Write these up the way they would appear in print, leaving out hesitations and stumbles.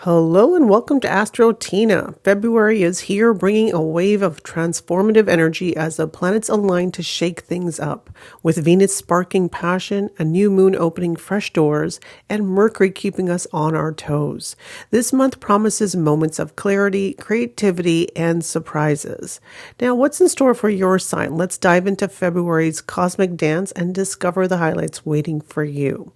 Hello and welcome to Astro Tina. February is here, bringing a wave of transformative energy as the planets align to shake things up. With Venus sparking passion, a new moon opening fresh doors, and Mercury keeping us on our toes. This month promises moments of clarity, creativity, and surprises. Now, what's in store for your sign? Let's dive into February's cosmic dance and discover the highlights waiting for you.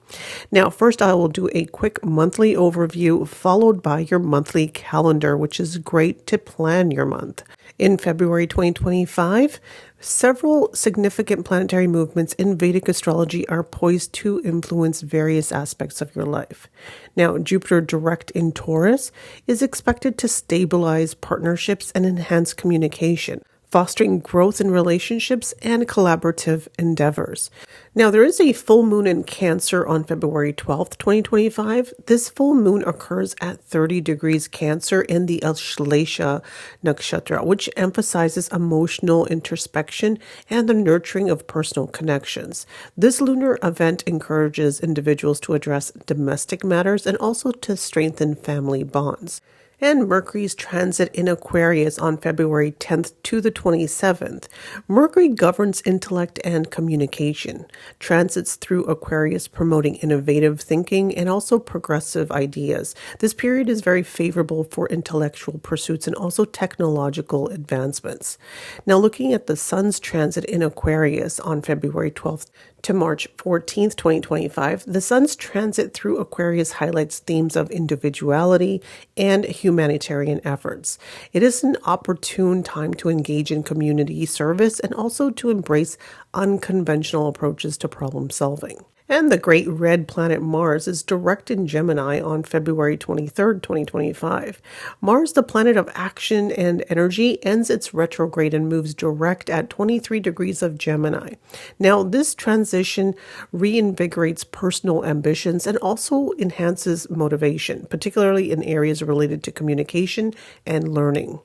Now, first I will do a quick monthly overview followed by your monthly calendar, which is great to plan your month. In February 2025, several significant planetary movements in Vedic astrology are poised to influence various aspects of your life. Now, Jupiter direct in Taurus is expected to stabilize partnerships and enhance communication, fostering growth in relationships and collaborative endeavors. Now, there is a full moon in Cancer on February 12th, 2025. This full moon occurs at 30 degrees Cancer in the Ashlesha nakshatra, which emphasizes emotional introspection and the nurturing of personal connections. This lunar event encourages individuals to address domestic matters and also to strengthen family bonds. And Mercury's transit in Aquarius on February 10th to the 27th. Mercury governs intellect and communication. Transits through Aquarius promoting innovative thinking and also progressive ideas. This period is very favorable for intellectual pursuits and also technological advancements. Now, looking at the Sun's transit in Aquarius on February 12th to March 14th, 2025, the Sun's transit through Aquarius highlights themes of individuality and humanitarian efforts. It is an opportune time to engage in community service and also to embrace unconventional approaches to problem solving. And the great red planet Mars is direct in Gemini on February 23rd, 2025. Mars, the planet of action and energy, ends its retrograde and moves direct at 23 degrees of Gemini. Now, this transition reinvigorates personal ambitions and also enhances motivation, particularly in areas related to communication and learning.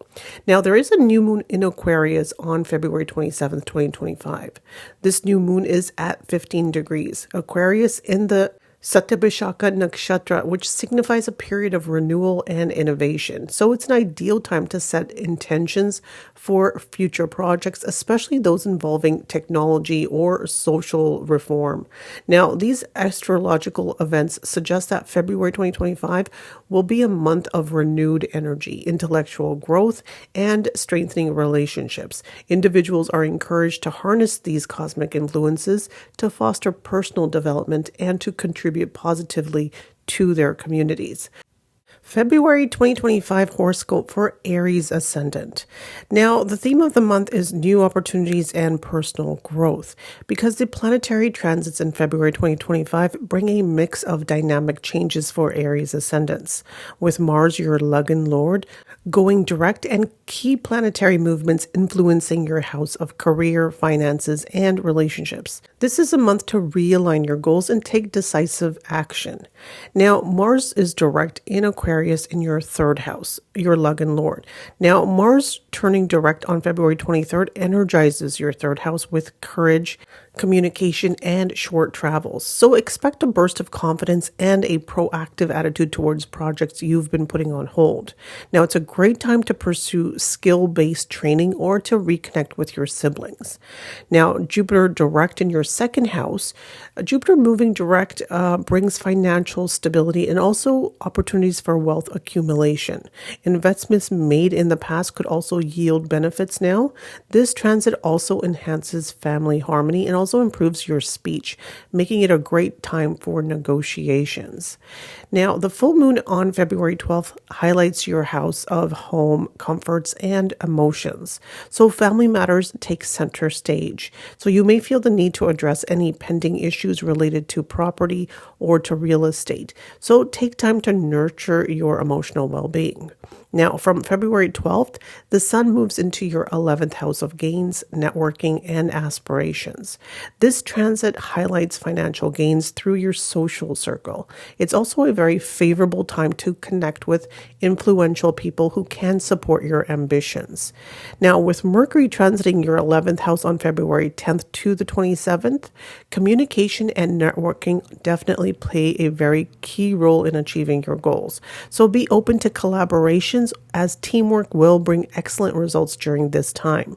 Now, there is a new moon in Aquarius on February 27th, 2025. This new moon is at 15 degrees. Aquarius in the Satyabhishaka nakshatra, which signifies a period of renewal and innovation. So it's an ideal time to set intentions for future projects, especially those involving technology or social reform. Now, these astrological events suggest that February 2025 will be a month of renewed energy, intellectual growth, and strengthening relationships. Individuals are encouraged to harness these cosmic influences to foster personal development and to contribute positively to their communities. February 2025 horoscope for Aries ascendant. Now, the theme of the month is new opportunities and personal growth because the planetary transits in February 2025 bring a mix of dynamic changes for Aries ascendants, with Mars, your Luggin Lord, going direct and key planetary movements influencing your house of career, finances, and relationships. This is a month to realign your goals and take decisive action. Now, Mars is direct in Aquarius in your third house, your Luggin Lord. Now, Mars turning direct on February 23rd energizes your third house with courage, communication, and short travels. So expect a burst of confidence and a proactive attitude towards projects you've been putting on hold. Now, it's a great time to pursue skill-based training or to reconnect with your siblings. Now, Jupiter direct in your second house. Jupiter moving direct brings financial stability and also opportunities for wealth accumulation. Investments made in the past could also yield benefits now. This transit also enhances family harmony and also improves your speech, making it a great time for negotiations. Now, the full moon on February 12th highlights your house of home, comforts, and emotions. So family matters take center stage. So you may feel the need to address any pending issues related to property or to real estate. So take time to nurture your emotional well-being. Now, from February 12th, the Sun moves into your 11th house of gains, networking, and aspirations. This transit highlights financial gains through your social circle. It's also a very favorable time to connect with influential people who can support your ambitions. Now, with Mercury transiting your 11th house on February 10th to the 27th, communication and networking definitely play a very key role in achieving your goals. So be open to collaborations, as teamwork will bring excellent results during this time.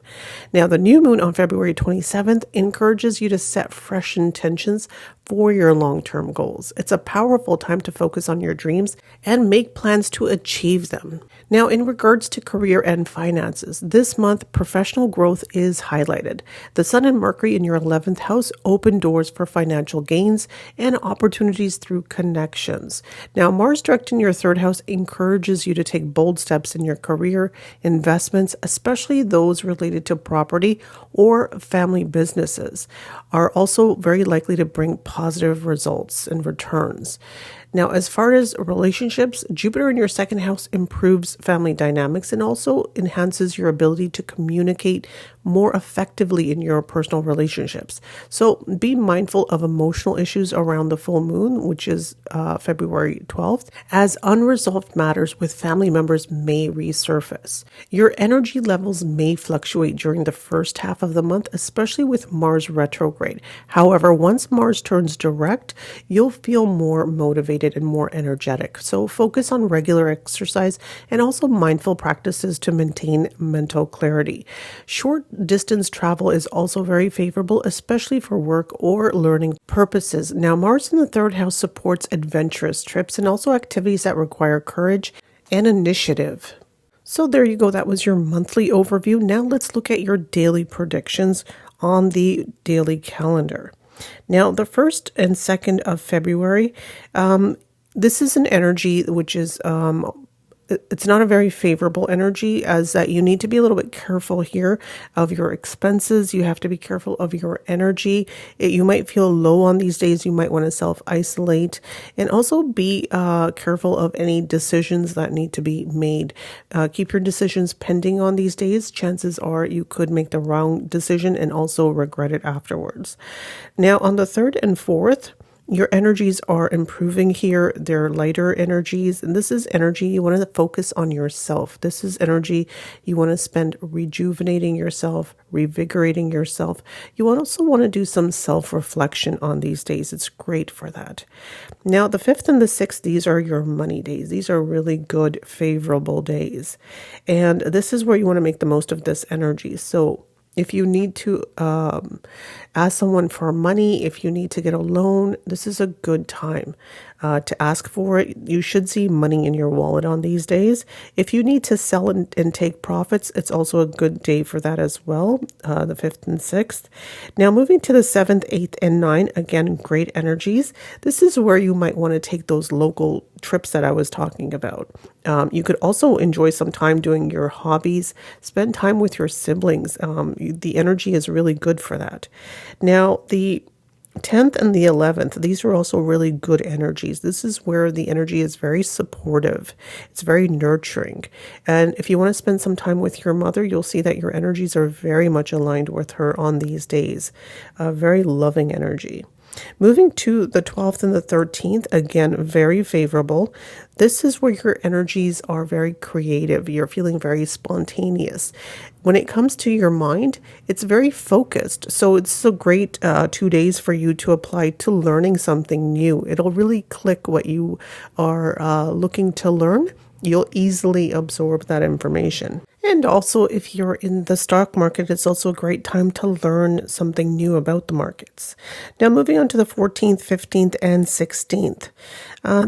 Now, the new moon on February 27th encourages you to set fresh intentions for your long-term goals. It's a powerful time to focus on your dreams and make plans to achieve them. Now, in regards to career and finances, this month professional growth is highlighted. The Sun and Mercury in your 11th house open doors for financial gains and opportunities through connections. Now, Mars direct in your 3rd house encourages you to take bold steps in your career, investments, especially those related to property or family businesses, are also very likely to bring positive results and returns. Now, as far as relationships, Jupiter in your 2nd house improves family dynamics and also enhances your ability to communicate more effectively in your personal relationships. So be mindful of emotional issues around the full moon, which is February 12th, as unresolved matters with family members may resurface. Your energy levels may fluctuate during the first half of the month, especially with Mars retrograde. However, once Mars turns direct, you'll feel more motivated and more energetic. So focus on regular exercise and also mindful practices to maintain mental clarity. Short distance travel is also very favorable, especially for work or learning purposes. Now, Mars in the 3rd house supports adventurous trips and also activities that require courage and initiative. So there you go. That was your monthly overview. Now let's look at your daily predictions on the daily calendar. Now, the 1st and 2nd of February, this is an energy which is, it's not a very favorable energy, as that you need to be a little bit careful here of your expenses. You have to be careful of your energy. You might feel low on these days. You might want to self-isolate, and also be careful of any decisions that need to be made. Keep your decisions pending on these days. Chances are you could make the wrong decision and also regret it afterwards. Now, on the 3rd and 4th, your energies are improving here. They're lighter energies, and this is energy you want to focus on yourself. This is energy you want to spend rejuvenating yourself, revigorating yourself. You also want to do some self-reflection on these days. It's great for that. Now, the 5th and the 6th, these are your money days. These are really good, favorable days. And this is where you want to make the most of this energy. So if you need to ask someone for money, if you need to get a loan, this is a good time to ask for it. You should see money in your wallet on these days. If you need to sell and take profits, it's also a good day for that as well, the 5th and 6th. Now, moving to the 7th, 8th, and 9th, again, great energies. This is where you might want to take those local trips that I was talking about. You could also enjoy some time doing your hobbies, spend time with your siblings. The energy is really good for that. Now, the 10th and the 11th, these are also really good energies. This is where the energy is very supportive. It's very nurturing. And if you want to spend some time with your mother, you'll see that your energies are very much aligned with her on these days. A very loving energy. Moving to the 12th and the 13th, again, very favorable. This is where your energies are very creative. You're feeling very spontaneous. When it comes to your mind, it's very focused. So it's a great 2 days for you to apply to learning something new. It'll really click what you are looking to learn. You'll easily absorb that information. And also, if you're in the stock market, it's also a great time to learn something new about the markets. Now, moving on to the 14th, 15th, and 16th.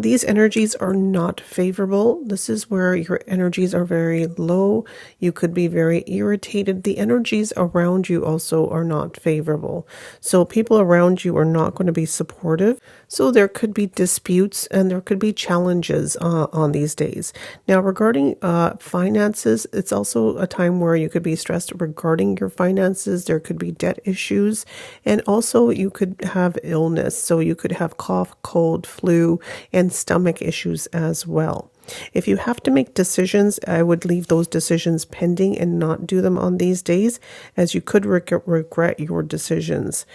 These energies are not favorable. This is where your energies are very low. You could be very irritated. The energies around you also are not favorable. So people around you are not going to be supportive. So there could be disputes and there could be challenges on these days. Now, regarding finances, it's also a time where you could be stressed regarding your finances. There could be debt issues, and also you could have illness. So you could have cough, cold, flu, and stomach issues as well. If you have to make decisions, I would leave those decisions pending and not do them on these days, as you could regret your decisions.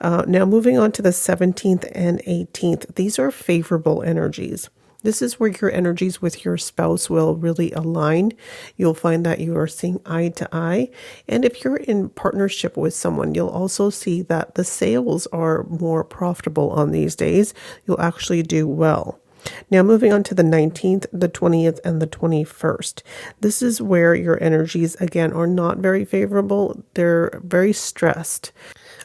Now, moving on to the 17th and 18th, these are favorable energies. This is where your energies with your spouse will really align. You'll find that you are seeing eye to eye. And if you're in partnership with someone, you'll also see that the sales are more profitable on these days. You'll actually do well. Now, moving on to the 19th, the 20th, and the 21st. This is where your energies, again, are not very favorable. They're very stressed.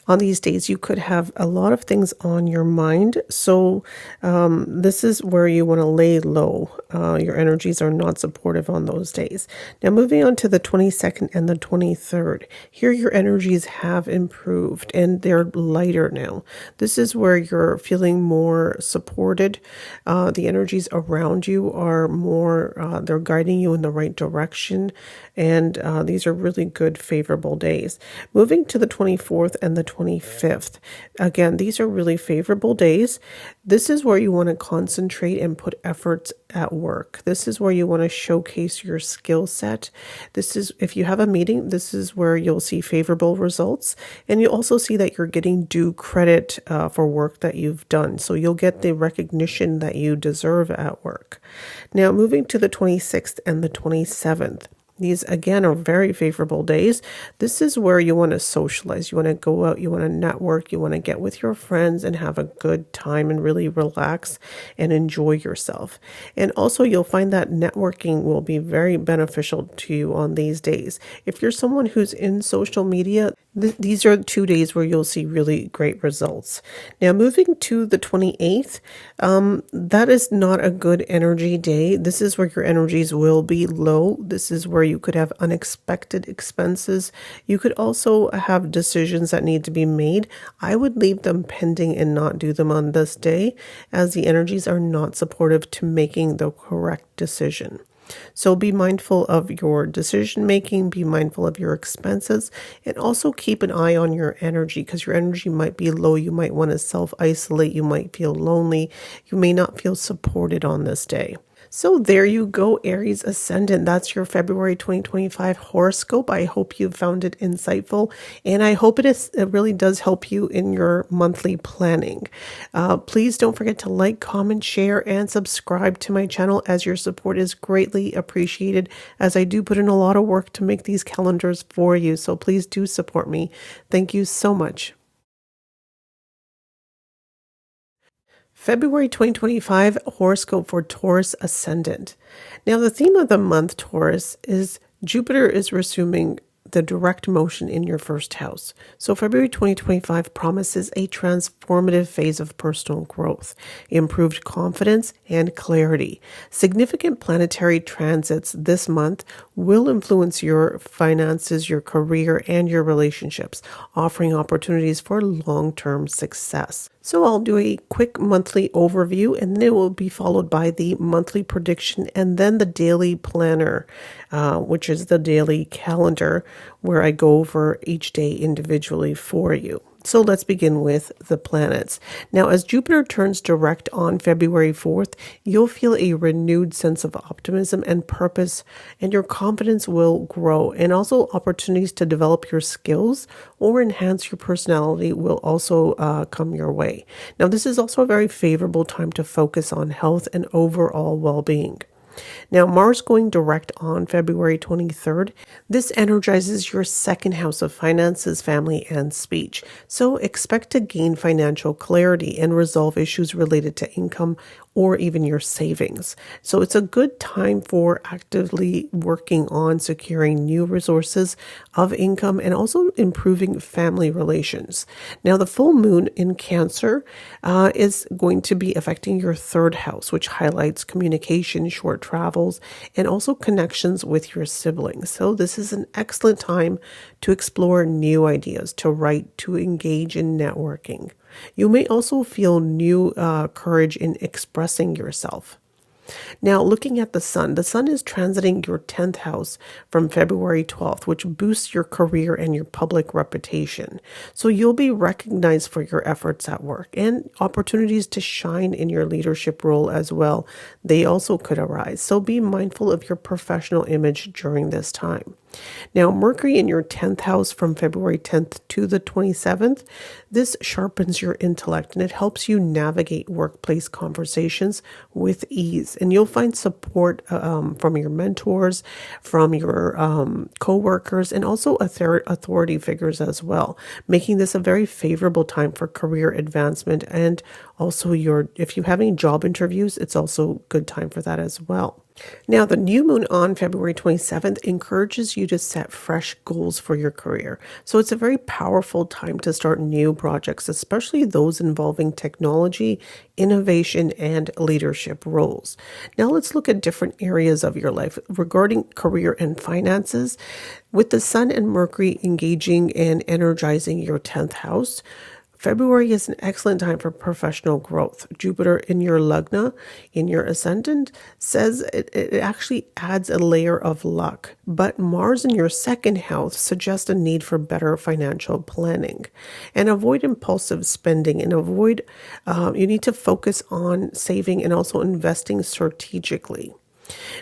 On these days, you could have a lot of things on your mind. So this is where you want to lay low. Your energies are not supportive on those days. Now, moving on to the 22nd and the 23rd. Here, your energies have improved and they're lighter now. This is where you're feeling more supported. The energies around you are more, they're guiding you in the right direction. And these are really good, favorable days. Moving to the 24th and the 25th. Again, these are really favorable days. This is where you want to concentrate and put efforts at work. This is where you want to showcase your skill set. This is, if you have a meeting, this is where you'll see favorable results. And you'll also see that you're getting due credit for work that you've done. So you'll get the recognition that you deserve at work. Now, moving to the 26th and the 27th. These, again, are very favorable days. This is where you want to socialize. You want to go out, you want to network, you want to get with your friends and have a good time and really relax and enjoy yourself. And also, you'll find that networking will be very beneficial to you on these days. If you're someone who's in social media, these are 2 days where you'll see really great results. Now, moving to the 28th, that is not a good energy day. This is where your energies will be low. This is where you could have unexpected expenses. You could also have decisions that need to be made. I would leave them pending and not do them on this day, as the energies are not supportive to making the correct decision. So be mindful of your decision making, be mindful of your expenses, and also keep an eye on your energy, because your energy might be low. You might want to self-isolate. You might feel lonely. You may not feel supported on this day. So there you go, Aries Ascendant. That's your February 2025 horoscope. I hope you found it insightful, and I hope it really does help you in your monthly planning. Please don't forget to like, comment, share, and subscribe to my channel, as your support is greatly appreciated, as I do put in a lot of work to make these calendars for you. So please do support me. Thank you so much. February 2025 horoscope for Taurus Ascendant. Now, the theme of the month, Taurus, is Jupiter is resuming the direct motion in your first house. So February 2025 promises a transformative phase of personal growth, improved confidence, and clarity. Significant planetary transits this month will influence your finances, your career, and your relationships, offering opportunities for long-term success. So I'll do a quick monthly overview, and then it will be followed by the monthly prediction and then the daily planner, which is the daily calendar, where I go over each day individually for you. So let's begin with the planets. Now, as Jupiter turns direct on February 4th, you'll feel a renewed sense of optimism and purpose, and your confidence will grow. And also opportunities to develop your skills or enhance your personality will also come your way. Now, this is also a very favorable time to focus on health and overall well-being. Now, Mars going direct on February 23rd, this energizes your second house of finances, family, and speech. So expect to gain financial clarity and resolve issues related to income or even your savings. So it's a good time for actively working on securing new resources of income and also improving family relations. Now, the full moon in Cancer is going to be affecting your third house, which highlights communication, short travels, and also connections with your siblings. So this is an excellent time to explore new ideas, to write, to engage in networking. You may also feel new courage in expressing yourself. Now, looking at the sun is transiting your 10th house from February 12th, which boosts your career and your public reputation. So you'll be recognized for your efforts at work, and opportunities to shine in your leadership role as well. They also could arise. So be mindful of your professional image during this time. Now, Mercury in your 10th house from February 10th to the 27th, this sharpens your intellect and it helps you navigate workplace conversations with ease. And you'll find support from your mentors, from your co-workers, and also authority figures as well, making this a very favorable time for career advancement. And also if you have any job interviews, it's also a good time for that as well. Now, the new moon on February 27th encourages you to set fresh goals for your career. So it's a very powerful time to start new projects, especially those involving technology, innovation, and leadership roles. Now, let's look at different areas of your life regarding career and finances. With the Sun and Mercury engaging and energizing your 10th house, February is an excellent time for professional growth. Jupiter in your Lagna, in your ascendant, says it actually adds a layer of luck. But Mars in your second house suggests a need for better financial planning. And avoid impulsive spending and you need to focus on saving and also investing strategically.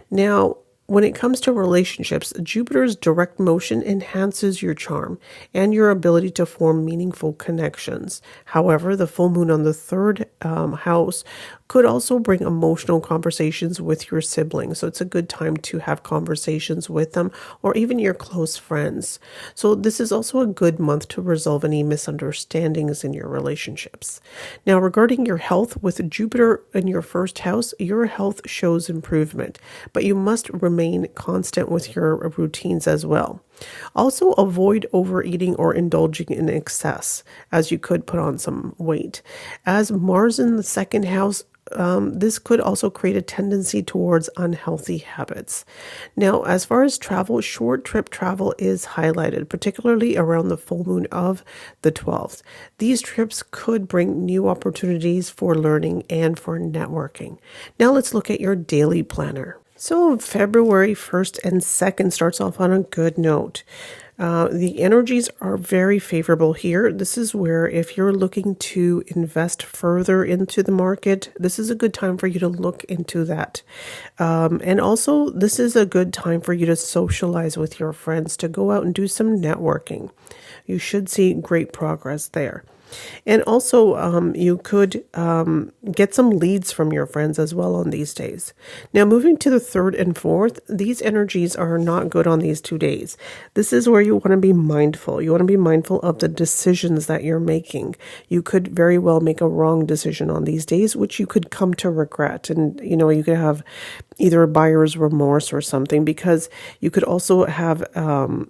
Now, when it comes to relationships, Jupiter's direct motion enhances your charm and your ability to form meaningful connections. However, the full moon on the third house could also bring emotional conversations with your siblings. So it's a good time to have conversations with them or even your close friends. So this is also a good month to resolve any misunderstandings in your relationships. Now, regarding your health, with Jupiter in your first house, your health shows improvement, but you must remain constant with your routines as well. Also, avoid overeating or indulging in excess, as you could put on some weight. As Mars in the second house, this could also create a tendency towards unhealthy habits. Now, as far as travel, short trip travel is highlighted, particularly around the full moon of the 12th. These trips could bring new opportunities for learning and for networking. Now, let's look at your daily planner. So February 1st and 2nd starts off on a good note. The energies are very favorable here. This is where if you're looking to invest further into the market, this is a good time for you to look into that. And also, this is a good time for you to socialize with your friends, to go out and do some networking. You should see great progress there. And also, you could get some leads from your friends as well on these days. Now, moving to the 3rd and 4th, these energies are not good on these 2 days. This is where you want to be mindful. You want to be mindful of the decisions that you're making. You could very well make a wrong decision on these days, which you could come to regret. And, you could have either buyer's remorse or something, because you could also have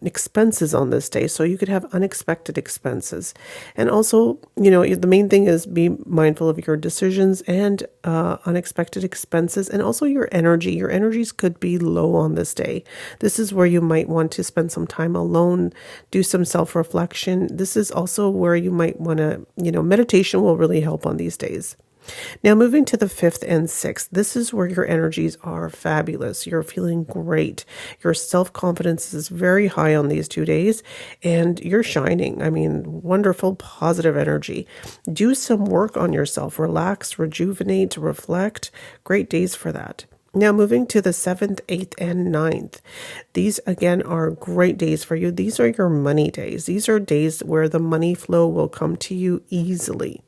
expenses on this day. So you could have unexpected expenses. And also, the main thing is be mindful of your decisions and unexpected expenses, and also your energy. Your energies could be low on this day. This is where you might want to spend some time alone, do some self-reflection. This is also where you might want to, meditation will really help on these days. Now, moving to the 5th and 6th, this is where your energies are fabulous. You're feeling great. Your self-confidence is very high on these 2 days, and you're shining. Wonderful, positive energy. Do some work on yourself. Relax, rejuvenate, reflect. Great days for that. Now, moving to the 7th, 8th, and 9th. These, again, are great days for you. These are your money days. These are days where the money flow will come to you easily.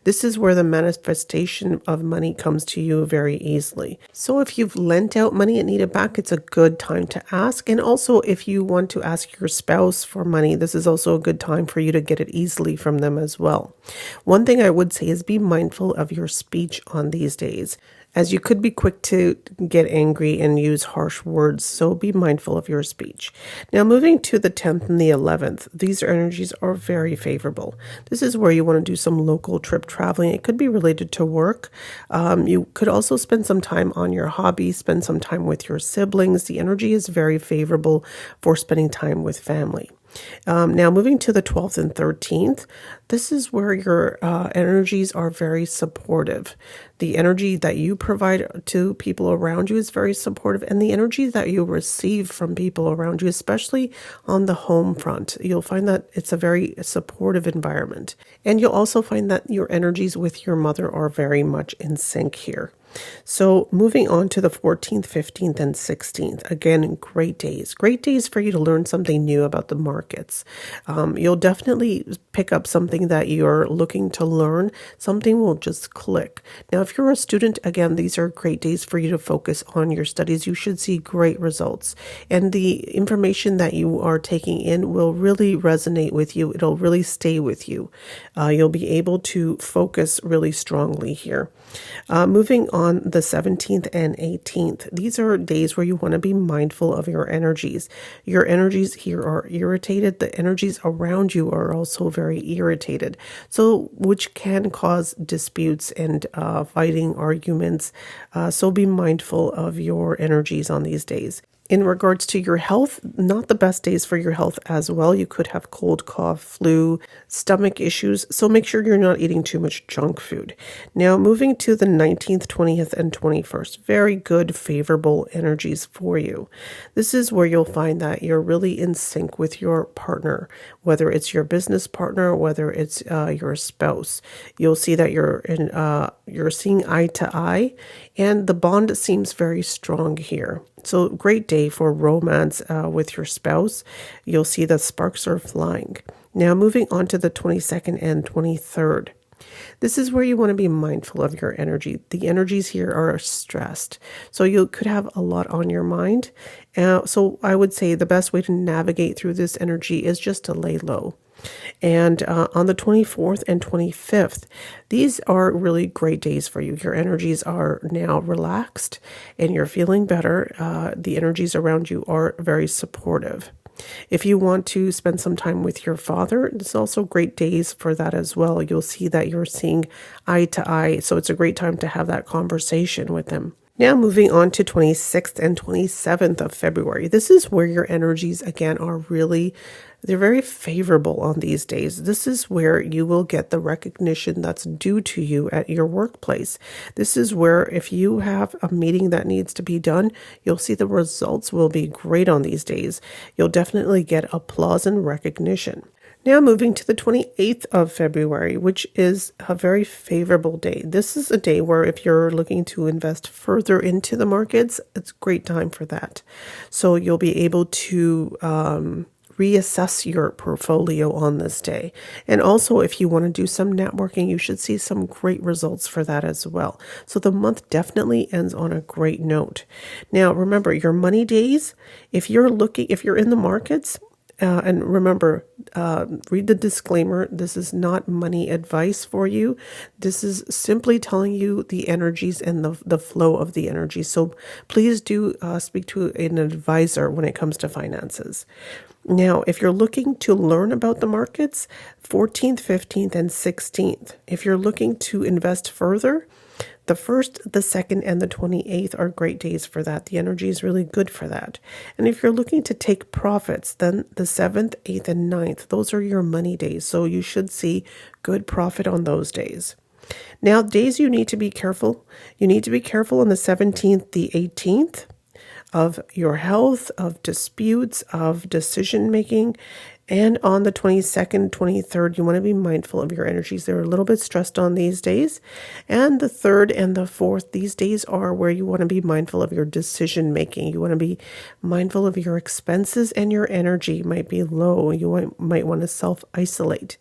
This is where the manifestation of money comes to you very easily. So if you've lent out money and need it back, it's a good time to ask. And also, if you want to ask your spouse for money, this is also a good time for you to get it easily from them as well. One thing I would say is be mindful of your speech on these days, as you could be quick to get angry and use harsh words, so be mindful of your speech. Now, moving to the 10th and the 11th, these energies are very favorable. This is where you want to do some local trip traveling. It could be related to work. You could also spend some time on your hobby, spend some time with your siblings. The energy is very favorable for spending time with family. Now, moving to the 12th and 13th, this is where your energies are very supportive. The energy that you provide to people around you is very supportive, and the energy that you receive from people around you, especially on the home front, you'll find that it's a very supportive environment. And you'll also find that your energies with your mother are very much in sync here. So moving on to the 14th, 15th, and 16th. Again, great days. Great days for you to learn something new about the markets. You'll definitely pick up something that you're looking to learn. Something will just click. Now, if you're a student, again, these are great days for you to focus on your studies. You should see great results. And the information that you are taking in will really resonate with you. It'll really stay with you. You'll be able to focus really strongly here. Moving on the 17th and 18th, these are days where you want to be mindful of your energies. Your energies here are irritated. The energies around you are also very irritated. So, which can cause disputes and fighting arguments. So be mindful of your energies on these days. In regards to your health, not the best days for your health as well. You could have cold, cough, flu, stomach issues. So make sure you're not eating too much junk food. Now, moving to the 19th, 20th, and 21st. Very good, favorable energies for you. This is where you'll find that you're really in sync with your partner, whether it's your business partner, whether it's your spouse. You'll see that you're seeing eye to eye, and the bond seems very strong here. So great day for romance with your spouse. You'll see the sparks are flying. Now moving on to the 22nd and 23rd. This is where you want to be mindful of your energy. The energies here are stressed. So you could have a lot on your mind. So I would say the best way to navigate through this energy is just to lay low. And on the 24th and 25th, these are really great days for you. Your energies are now relaxed and you're feeling better. The energies around you are very supportive. If you want to spend some time with your father, it's also great days for that as well. You'll see that you're seeing eye to eye. So it's a great time to have that conversation with him. Now moving on to 26th and 27th of February. This is where your energies again are they're very favorable on these days. This is where you will get the recognition that's due to you at your workplace. This is where if you have a meeting that needs to be done, you'll see the results will be great on these days. You'll definitely get applause and recognition. Now moving to the 28th of February, which is a very favorable day. This is a day where if you're looking to invest further into the markets, it's a great time for that. So you'll be able to reassess your portfolio on this day. And also, if you want to do some networking, you should see some great results for that as well. So the month definitely ends on a great note. Now, remember your money days, if you're in the markets, and remember, read the disclaimer. This is not money advice for you. This is simply telling you the energies and the flow of the energy. So please do speak to an advisor when it comes to finances. Now, if you're looking to learn about the markets, 14th, 15th, and 16th. If you're looking to invest further, the 1st, the 2nd, and the 28th are great days for that. The energy is really good for that. And if you're looking to take profits, then the 7th, 8th, and 9th, those are your money days. So you should see good profit on those days. Now, days you need to be careful. You need to be careful on the 17th, the 18th of your health, of disputes, of decision making. And on the 22nd, 23rd, you want to be mindful of your energies. They're a little bit stressed on these days. And the 3rd and the 4th, these days are where you want to be mindful of your decision making. You want to be mindful of your expenses, and your energy might be low. You might want to self-isolate.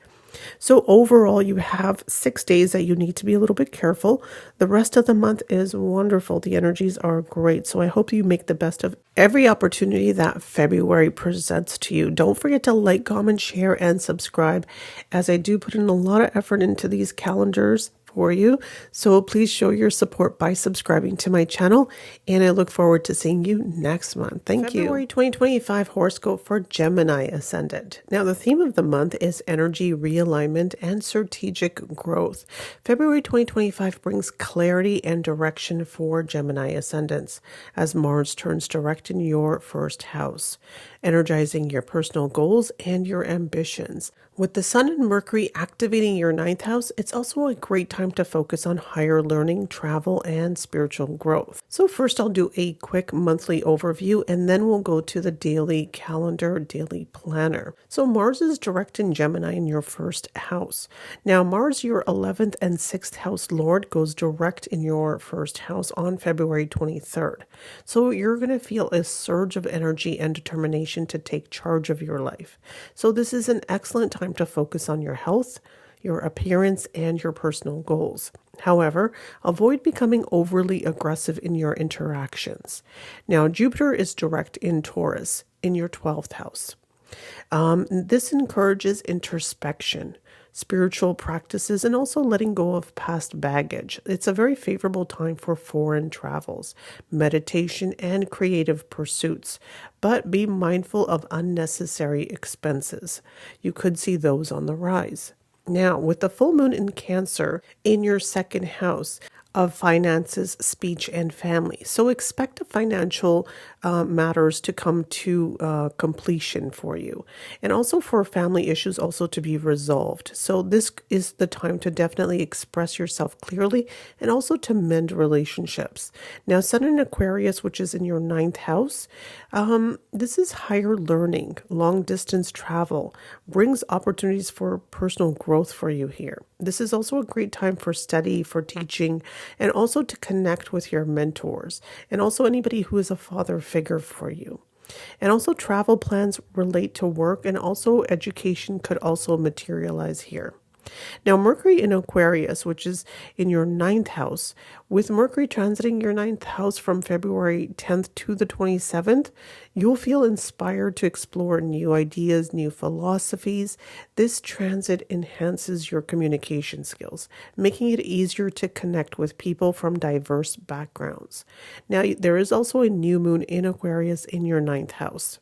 So overall, you have 6 days that you need to be a little bit careful. The rest of the month is wonderful. The energies are great. So I hope you make the best of every opportunity that February presents to you. Don't forget to like, comment, share, and subscribe, as I do put in a lot of effort into these calendars for you. So please show your support by subscribing to my channel, and I look forward to seeing you next month. Thank you. February 2025 horoscope for Gemini ascendant. Now, the theme of the month is energy realignment and strategic growth. February 2025 brings clarity and direction for Gemini ascendants as Mars turns direct in your first house, energizing your personal goals and your ambitions. With the Sun and Mercury activating your ninth house, it's also a great time to focus on higher learning, travel, and spiritual growth. So first I'll do a quick monthly overview and then we'll go to the daily calendar, daily planner. So Mars is direct in Gemini in your first house. Now Mars, your 11th and 6th house lord, goes direct in your first house on February 23rd. So you're going to feel a surge of energy and determination to take charge of your life. So this is an excellent time to focus on your health, your appearance, and your personal goals. However, avoid becoming overly aggressive in your interactions. Now, Jupiter is direct in Taurus in your 12th house. This encourages introspection, spiritual practices, and also letting go of past baggage. It's a very favorable time for foreign travels, meditation, and creative pursuits, but be mindful of unnecessary expenses. You could see those on the rise. Now, with the full moon in Cancer in your second house of finances, speech, and family. So expect the financial matters to come to completion for you, and also for family issues also to be resolved. So this is the time to definitely express yourself clearly and also to mend relationships. Now, Sun in Aquarius, which is in your ninth house, this is higher learning, long distance travel, brings opportunities for personal growth for you here. This is also a great time for study, for teaching, and also to connect with your mentors, and also anybody who is a father figure for you. And also travel plans relate to work, and also education could also materialize here. Now, Mercury in Aquarius, which is in your ninth house, with Mercury transiting your ninth house from February 10th to the 27th, you'll feel inspired to explore new ideas, new philosophies. This transit enhances your communication skills, making it easier to connect with people from diverse backgrounds. Now, there is also a new moon in Aquarius in your ninth house.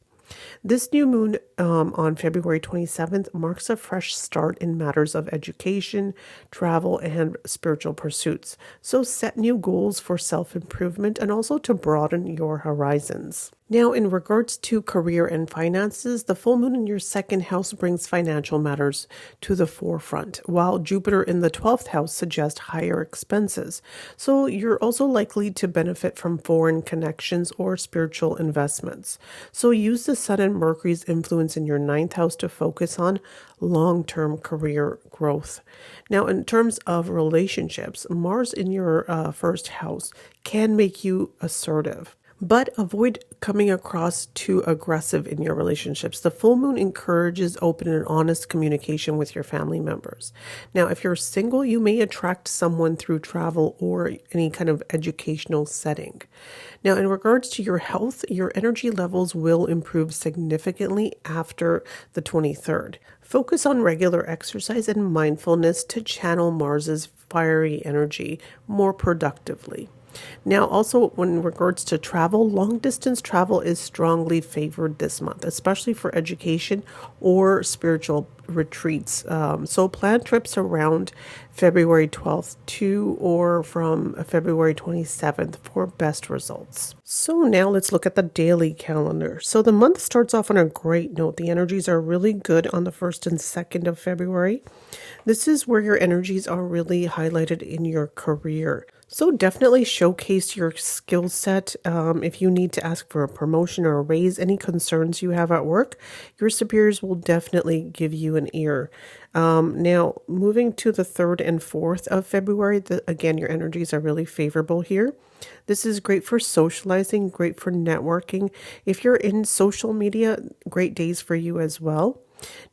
This new moon on February 27th marks a fresh start in matters of education, travel, and spiritual pursuits. So set new goals for self-improvement and also to broaden your horizons. Now, in regards to career and finances, the full moon in your second house brings financial matters to the forefront, while Jupiter in the 12th house suggests higher expenses. So you're also likely to benefit from foreign connections or spiritual investments. So use the Sun and Mercury's influence in your ninth house to focus on long-term career growth. Now, in terms of relationships, Mars in your first house can make you assertive, but avoid coming across too aggressive in your relationships. The full moon encourages open and honest communication with your family members. Now, if you're single, you may attract someone through travel or any kind of educational setting. Now, in regards to your health, your energy levels will improve significantly after the 23rd. Focus on regular exercise and mindfulness to channel Mars's fiery energy more productively. Now, also, in regards to travel, long-distance travel is strongly favored this month, especially for education or spiritual retreats. So plan trips around February 12th to or from February 27th for best results. So now let's look at the daily calendar. So the month starts off on a great note. The energies are really good on the 1st and 2nd of February. This is where your energies are really highlighted in your career. So definitely showcase your skill set. If you need to ask for a promotion or a raise, any concerns you have at work, your superiors will definitely give you an ear. Now, moving to the 3rd and 4th of February, again, your energies are really favorable here. This is great for socializing, great for networking. If you're in social media, great days for you as well.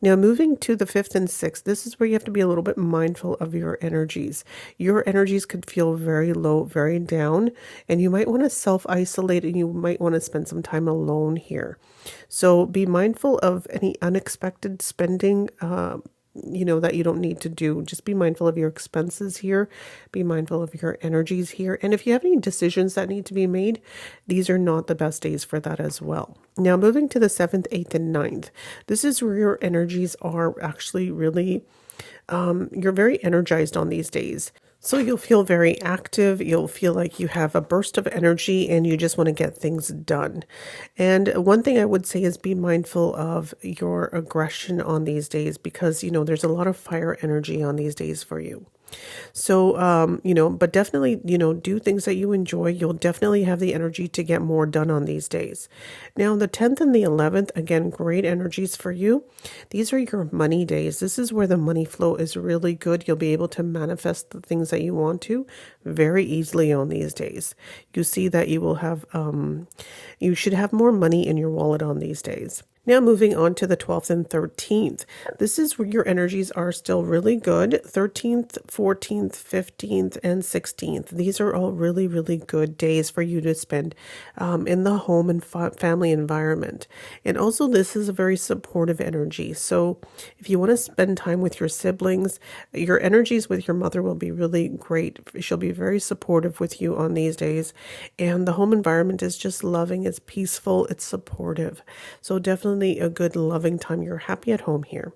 Now, moving to the 5th and 6th, this is where you have to be a little bit mindful of your energies. Your energies could feel very low, very down, and you might want to self-isolate and you might want to spend some time alone here. So be mindful of any unexpected spending, that you don't need to do. Just be mindful of your expenses here. Be mindful of your energies here. And if you have any decisions that need to be made, these are not the best days for that as well. Now, moving to the 7th, 8th, and 9th. This is where your energies are actually really, you're very energized on these days. So you'll feel very active. You'll feel like you have a burst of energy and you just want to get things done. And one thing I would say is be mindful of your aggression on these days because, there's a lot of fire energy on these days for you. So, but definitely, do things that you enjoy. You'll definitely have the energy to get more done on these days. Now, the 10th and the 11th, again, great energies for you. These are your money days. This is where the money flow is really good. You'll be able to manifest the things that you want to very easily on these days. You see that you will have, you should have more money in your wallet on these days. Now moving on to the 12th and 13th. This is where your energies are still really good. 13th, 14th, 15th, and 16th. These are all really, really good days for you to spend in the home and family environment. And also this is a very supportive energy. So if you want to spend time with your siblings, your energies with your mother will be really great. She'll be very supportive with you on these days. And the home environment is just loving. It's peaceful. It's supportive. So definitely a good loving time. You're happy at home here.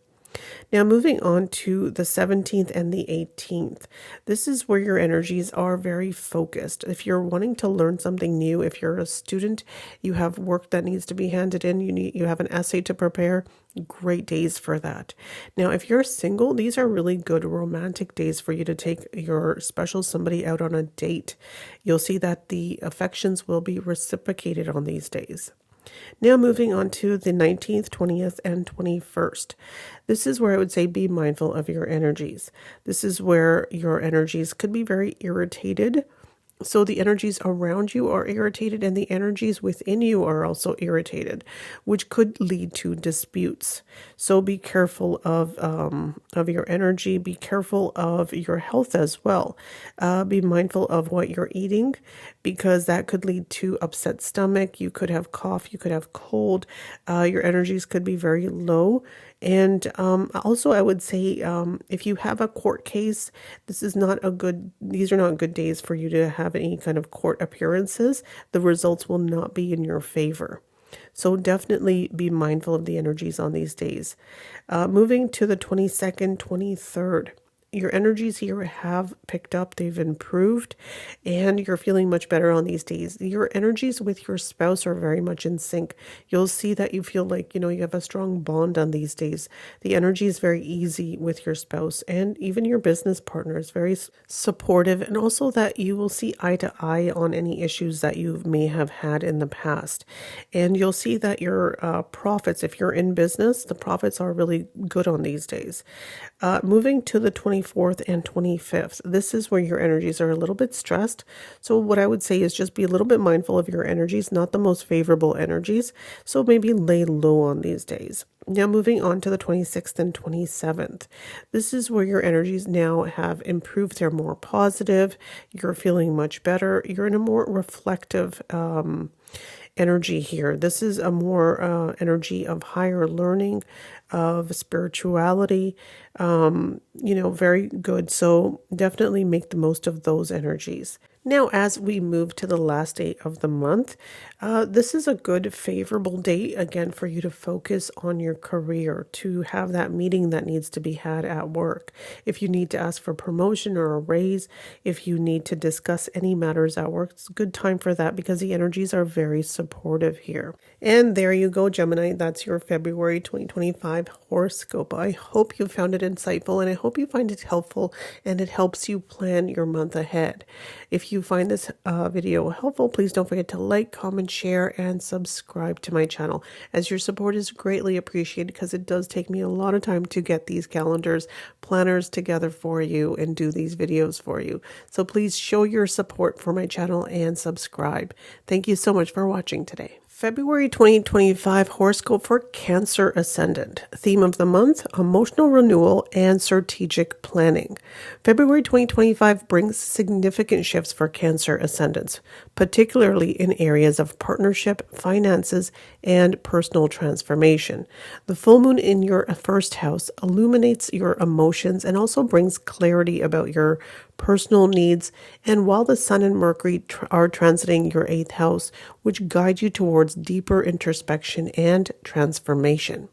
Now moving on to the 17th and the 18th. This is where your energies are very focused. If you're wanting to learn something new, if you're a student, you have work that needs to be handed in, you have an essay to prepare, great days for that. Now, if you're single, these are really good romantic days for you to take your special somebody out on a date. You'll see that the affections will be reciprocated on these days. Now moving on to the 19th, 20th, and 21st. This is where I would say be mindful of your energies. This is where your energies could be very irritated. So the energies around you are irritated and the energies within you are also irritated, which could lead to disputes. So be careful of your energy. Be careful of your health as well. Be mindful of what you're eating because that could lead to upset stomach. You could have cough. You could have cold. Your energies could be very low. And also, I would say if you have a court case, these are not good days for you to have any kind of court appearances. The results will not be in your favor. So definitely be mindful of the energies on these days. Moving to the 22nd, 23rd. Your energies here have picked up, they've improved, and you're feeling much better on these days. Your energies with your spouse are very much in sync. You'll see that you feel like, you have a strong bond on these days. The energy is very easy with your spouse, and even your business partner is very supportive, and also that you will see eye to eye on any issues that you may have had in the past. And you'll see that your profits, if you're in business, the profits are really good on these days. Moving to the 24th and 25th. This is where your energies are a little bit stressed. So what I would say is just be a little bit mindful of your energies, not the most favorable energies. So maybe lay low on these days. Now moving on to the 26th and 27th. This is where your energies now have improved. They're more positive. You're feeling much better. You're in a more reflective energy here. This is a more energy of higher learning, of spirituality, very good. So definitely make the most of those energies. Now, as we move to the last day of the month, this is a good favorable day, again, for you to focus on your career, to have that meeting that needs to be had at work. If you need to ask for promotion or a raise, if you need to discuss any matters at work, it's a good time for that because the energies are very supportive here. And there you go, Gemini. That's your February 2025 horoscope. I hope you found it insightful and I hope you find it helpful and it helps you plan your month ahead. If you find this video helpful, please don't forget to like, comment, share, and subscribe to my channel, as your support is greatly appreciated because it does take me a lot of time to get these calendars, planners together for you and do these videos for you. So please show your support for my channel and subscribe. Thank you so much for watching today. February 2025 horoscope for Cancer Ascendant. Theme of the month, emotional renewal and strategic planning. February 2025 brings significant shifts for Cancer Ascendants, particularly in areas of partnership, finances, and personal transformation. The full moon in your first house illuminates your emotions and also brings clarity about your personal needs, and while the Sun and Mercury are transiting your 8th house, which guide you towards deeper introspection and transformation.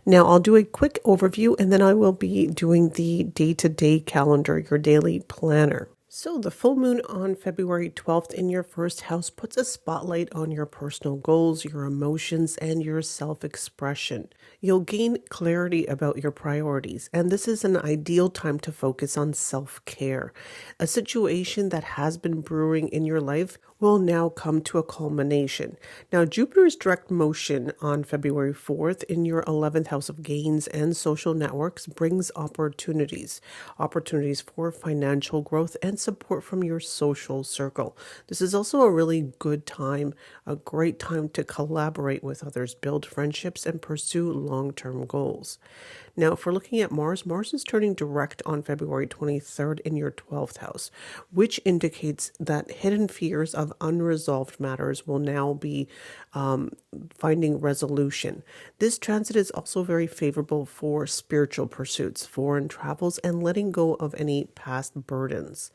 Now, I'll do a quick overview and then I will be doing the day-to-day calendar, your daily planner. So, the full moon on February 12th in your first house puts a spotlight on your personal goals, your emotions, and your self expression. You'll gain clarity about your priorities, and this is an ideal time to focus on self care. A situation that has been brewing in your life will now come to a culmination. Now, Jupiter's direct motion on February 4th in your 11th house of gains and social networks brings opportunities for financial growth and support from your social circle. This is also a really good time, a great time to collaborate with others, build friendships, and pursue long-term goals. Now, if we're looking at Mars, Mars is turning direct on February 23rd in your 12th house, which indicates that hidden fears of unresolved matters will now be finding resolution. This transit is also very favorable for spiritual pursuits, foreign travels, and letting go of any past burdens.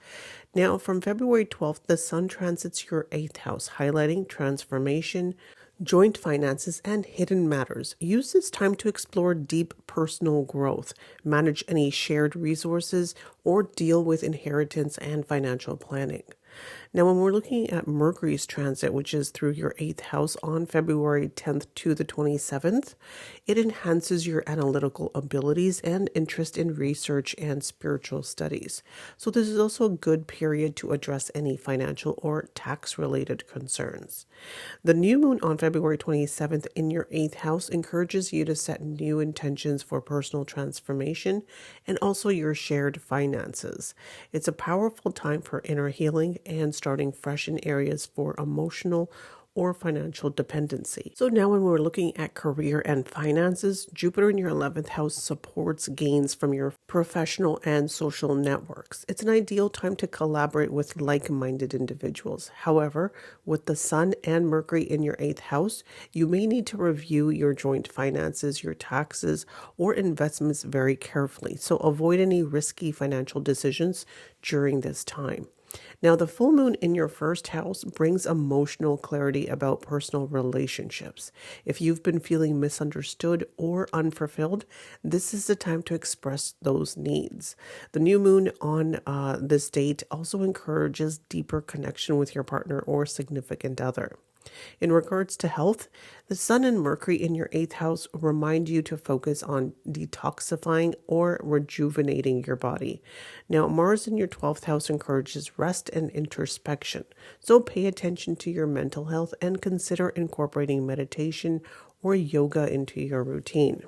Now, from February 12th, the Sun transits your 8th house, highlighting transformation, joint finances, and hidden matters. Use this time to explore deep personal growth, manage any shared resources, or deal with inheritance and financial planning. Now, when we're looking at Mercury's transit, which is through your 8th house on February 10th to the 27th, it enhances your analytical abilities and interest in research and spiritual studies. So this is also a good period to address any financial or tax-related concerns. The new moon on February 27th in your 8th house encourages you to set new intentions for personal transformation and also your shared finances. It's a powerful time for inner healing and starting fresh in areas for emotional or financial dependency. So now when we're looking at career and finances, Jupiter in your 11th house supports gains from your professional and social networks. It's an ideal time to collaborate with like-minded individuals. However, with the Sun and Mercury in your 8th house, you may need to review your joint finances, your taxes, or investments very carefully. So avoid any risky financial decisions during this time. Now, the full moon in your first house brings emotional clarity about personal relationships. If you've been feeling misunderstood or unfulfilled, this is the time to express those needs. The new moon on this date also encourages deeper connection with your partner or significant other. In regards to health, the Sun and Mercury in your 8th house remind you to focus on detoxifying or rejuvenating your body. Now, Mars in your 12th house encourages rest and introspection, so pay attention to your mental health and consider incorporating meditation or yoga into your routine.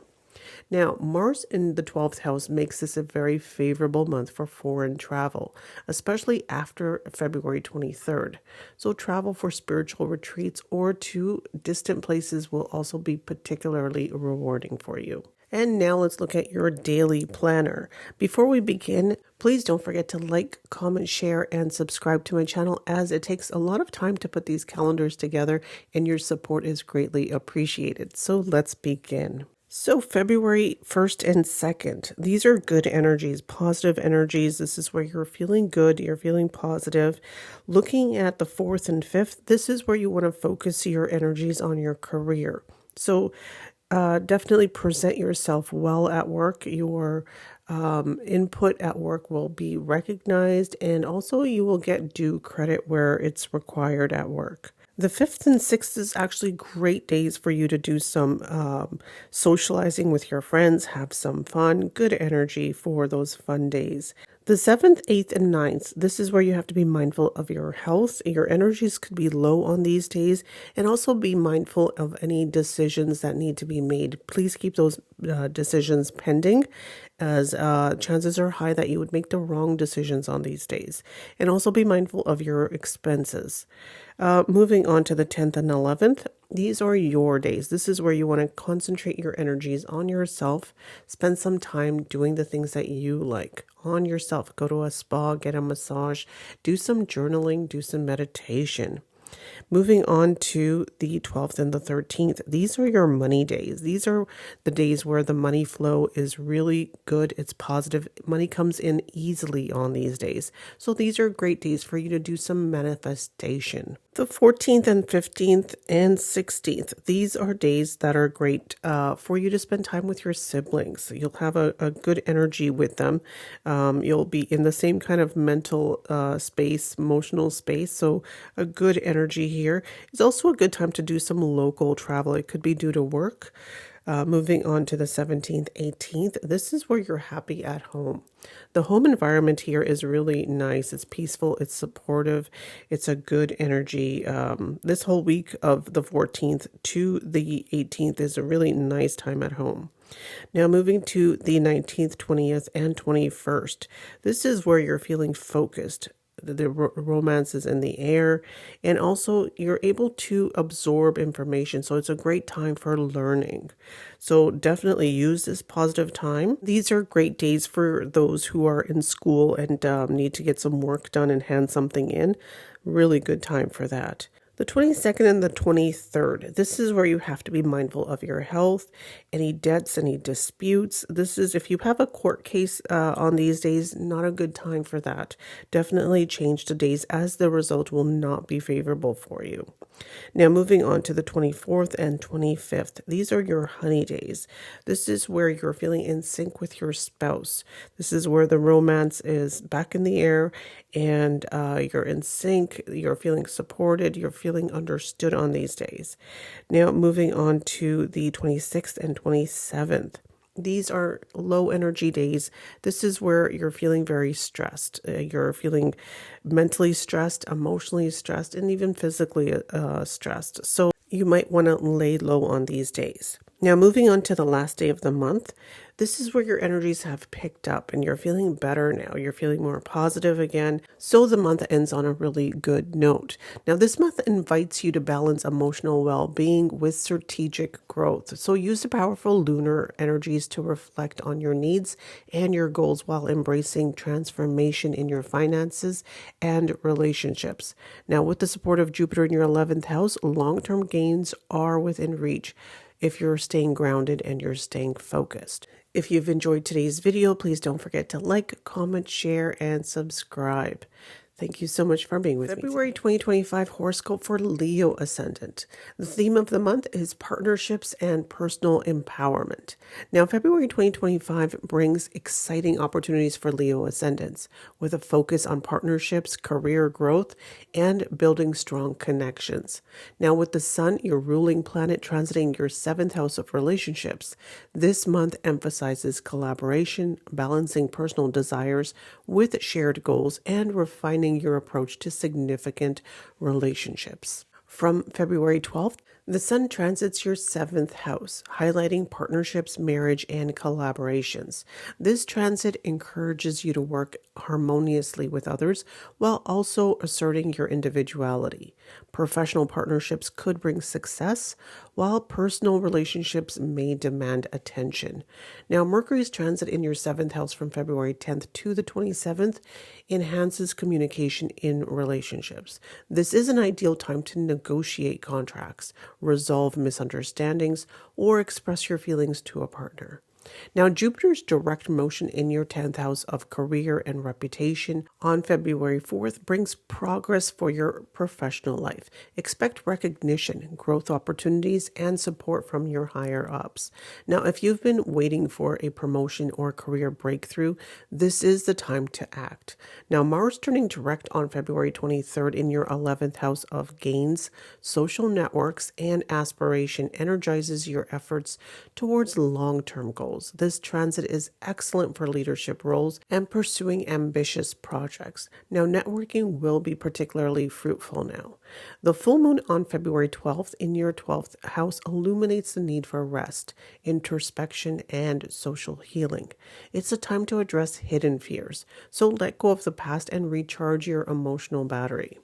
Now, Mars in the 12th house makes this a very favorable month for foreign travel, especially after February 23rd. So travel for spiritual retreats or to distant places will also be particularly rewarding for you. And now let's look at your daily planner. Before we begin, please don't forget to like, comment, share, and subscribe to my channel, as it takes a lot of time to put these calendars together and your support is greatly appreciated. So let's begin. So February 1st and 2nd, these are good energies, positive energies. This is where you're feeling good, you're feeling positive. Looking at the 4th and 5th, this is where you want to focus your energies on your career. So definitely present yourself well at work. Your input at work will be recognized, and also you will get due credit where it's required at work. The 5th and 6th is actually great days for you to do some socializing with your friends, have some fun, good energy for those fun days. The 7th, 8th, and 9th, this is where you have to be mindful of your health. Your energies could be low on these days, and also be mindful of any decisions that need to be made. Please keep those decisions pending, as chances are high that you would make the wrong decisions on these days. And also be mindful of your expenses. Moving on to the 10th and 11th, these are your days. This is where you want to concentrate your energies on yourself. Spend some time doing the things that you like on yourself. Go to a spa, get a massage, do some journaling, do some meditation. Moving on to the 12th and the 13th, these are your money days. These are the days where the money flow is really good. It's positive. Money comes in easily on these days. So these are great days for you to do some manifestation. The 14th and 15th and 16th, these are days that are great for you to spend time with your siblings. You'll have a good energy with them. You'll be in the same kind of mental space, emotional space. So a good energy here. It's also a good time to do some local travel. It could be due to work. Moving on to the 17th, 18th, this is where you're happy at home. The home environment here is really nice. It's peaceful. It's supportive. It's a good energy. This whole week of the 14th to the 18th is a really nice time at home. Now moving to the 19th, 20th, and 21st. This is where you're feeling focused. The romance is in the air, and also you're able to absorb information. So it's a great time for learning. So definitely use this positive time. These are great days for those who are in school and need to get some work done and hand something in. Really good time for that. The 22nd and the 23rd, this is where you have to be mindful of your health, any debts, any disputes. This is, if you have a court case on these days, not a good time for that. Definitely change the days as the result will not be favorable for you. Now moving on to the 24th and 25th. These are your honey days. This is where you're feeling in sync with your spouse. This is where the romance is back in the air and you're in sync. You're feeling supported. You're feeling understood on these days. Now moving on to the 26th and 27th. These are low energy days. This is where you're feeling very stressed. You're feeling mentally stressed, emotionally stressed, and even physically stressed. So you might want to lay low on these days. Now, moving on to the last day of the month, this is where your energies have picked up and you're feeling better now. You're feeling more positive again. So the month ends on a really good note. Now, this month invites you to balance emotional well-being with strategic growth. So use the powerful lunar energies to reflect on your needs and your goals while embracing transformation in your finances and relationships. Now, with the support of Jupiter in your 11th house, long-term gains are within reach if you're staying grounded and you're staying focused. If you've enjoyed today's video, please don't forget to like, comment, share, and subscribe. Thank you so much for being with me. February 2025 horoscope for Leo Ascendant. The theme of the month is partnerships and personal empowerment. Now, February 2025 brings exciting opportunities for Leo Ascendants with a focus on partnerships, career growth, and building strong connections. Now, with the Sun, your ruling planet, transiting your 7th house of relationships, this month emphasizes collaboration, balancing personal desires with shared goals, and refining your approach to significant relationships. From February 12th, the Sun transits your 7th house, highlighting partnerships, marriage, and collaborations. This transit encourages you to work harmoniously with others while also asserting your individuality. Professional partnerships could bring success, while personal relationships may demand attention. Now, Mercury's transit in your 7th house from February 10th to the 27th enhances communication in relationships. This is an ideal time to negotiate contracts, resolve misunderstandings, or express your feelings to a partner. Now, Jupiter's direct motion in your 10th house of career and reputation on February 4th brings progress for your professional life. Expect recognition, growth opportunities, and support from your higher ups. Now, if you've been waiting for a promotion or career breakthrough, this is the time to act. Now, Mars turning direct on February 23rd in your 11th house of gains, social networks, and aspiration energizes your efforts towards long-term goals. This transit is excellent for leadership roles and pursuing ambitious projects. Now, networking will be particularly fruitful now. The full moon on February 12th in your 12th house illuminates the need for rest, introspection, and social healing. It's a time to address hidden fears, so let go of the past and recharge your emotional battery.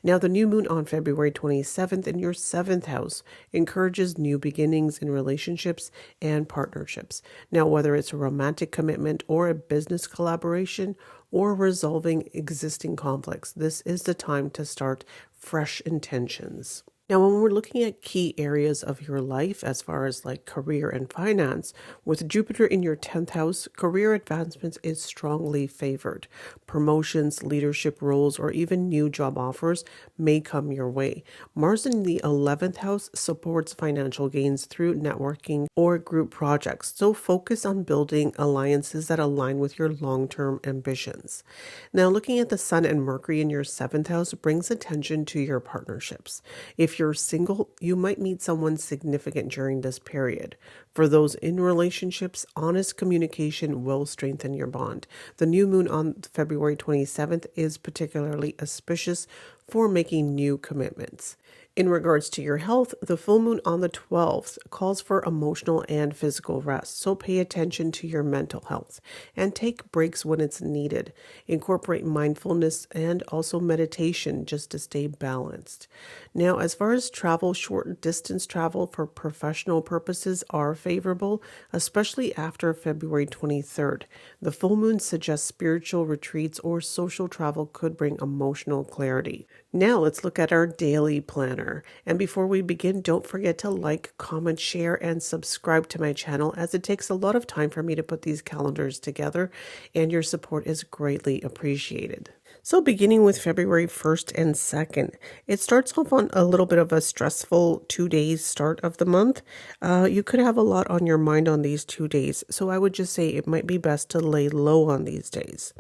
Now, the new moon on February 27th in your 7th house encourages new beginnings in relationships and partnerships. Now, whether it's a romantic commitment or a business collaboration or resolving existing conflicts, this is the time to start fresh intentions. Now, when we're looking at key areas of your life as far as like career and finance, with Jupiter in your 10th house, career advancements is strongly favored. Promotions, leadership roles, or even new job offers may come your way. Mars in the 11th house supports financial gains through networking or group projects. So focus on building alliances that align with your long-term ambitions. Now, looking at the Sun and Mercury in your 7th house brings attention to your partnerships. If you're single, you might meet someone significant during this period. For those in relationships, honest communication will strengthen your bond. The new moon on February 27th is particularly auspicious for making new commitments. In regards to your health, the full moon on the 12th calls for emotional and physical rest, so pay attention to your mental health and take breaks when it's needed. Incorporate mindfulness and also meditation just to stay balanced. Now, as far as travel, short distance travel for professional purposes are favorable, especially after February 23rd. The full moon suggests spiritual retreats or social travel could bring emotional clarity. Now let's look at our daily planner. And before we begin, don't forget to like, comment, share, and subscribe to my channel, as it takes a lot of time for me to put these calendars together, and your support is greatly appreciated. So beginning with February 1st and 2nd, it starts off on a little bit of a stressful 2 days start of the month. You could have a lot on your mind on these 2 days, so I would just say it might be best to lay low on these days.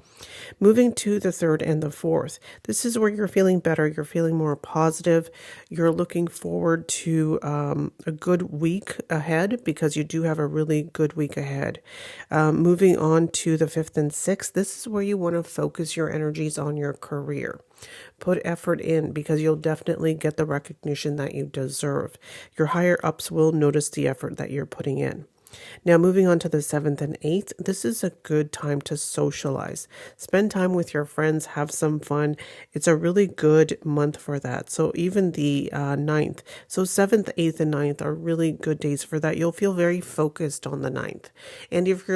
Moving to the 3rd and the 4th, this is where you're feeling better, you're feeling more positive, you're looking forward to a good week ahead, because you do have a really good week ahead. Moving on to the 5th and 6th, this is where you want to focus your energies on your career. Put effort in, because you'll definitely get the recognition that you deserve. Your higher ups will notice the effort that you're putting in. Now, moving on to the 7th and 8th, this is a good time to socialize. Spend time with your friends, have some fun. It's a really good month for that. So even the 9th, so 7th, 8th, and 9th are really good days for that. You'll feel very focused on the 9th. And if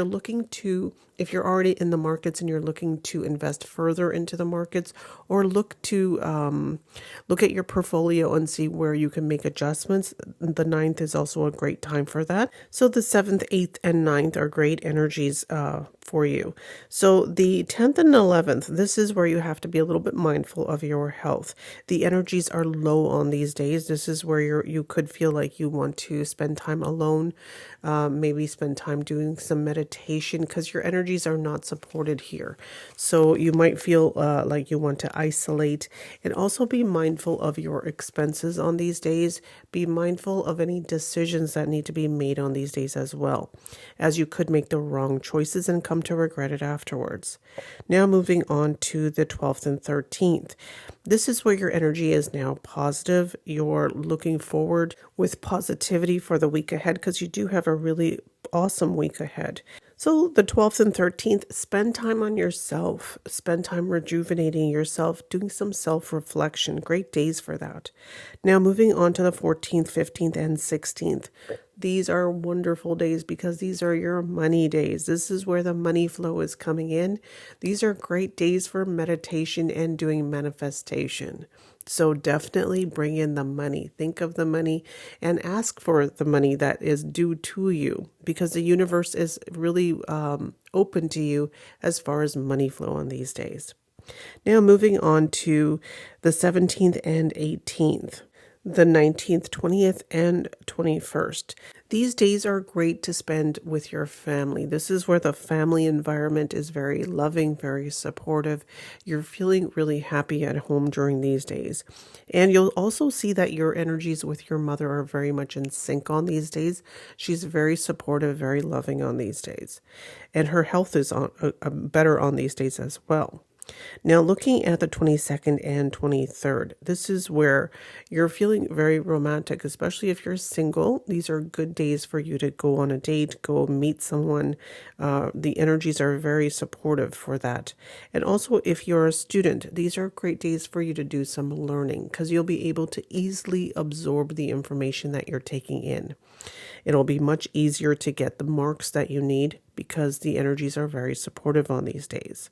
you're already in the markets and you're looking to invest further into the markets, or look at your portfolio and see where you can make adjustments, the 9th is also a great time for that. So the 7th, 8th, and 9th are great energies for you. So the 10th and 11th, this is where you have to be a little bit mindful of your health. The energies are low on these days. This is where you could feel like you want to spend time alone, maybe spend time doing some meditation, because your energies are not supported here. So you might feel like you want to isolate, and also be mindful of your expenses on these days. Be mindful of any decisions that need to be made on these days as well, as you could make the wrong choices and come to regret it afterwards. Now moving on to the 12th and 13th. This is where your energy is now positive. You're looking forward with positivity for the week ahead, because you do have a really awesome week ahead. So the 12th and 13th, spend time on yourself. Spend time rejuvenating yourself, doing some self-reflection. Great days for that. Now moving on to the 14th, 15th, and 16th. These are wonderful days, because these are your money days. This is where the money flow is coming in. These are great days for meditation and doing manifestation. So definitely bring in the money. Think of the money and ask for the money that is due to you, because the universe is really open to you as far as money flow on these days. Now moving on to the 17th and 18th. The 19th, 20th, and 21st. These days are great to spend with your family. This is where the family environment is very loving, very supportive. You're feeling really happy at home during these days. And you'll also see that your energies with your mother are very much in sync on these days. She's very supportive, very loving on these days. And her health is better on these days as well. Now, looking at the 22nd and 23rd, this is where you're feeling very romantic, especially if you're single. These are good days for you to go on a date, go meet someone. The energies are very supportive for that. And also, if you're a student, these are great days for you to do some learning, because you'll be able to easily absorb the information that you're taking in. It'll be much easier to get the marks that you need, because the energies are very supportive on these days.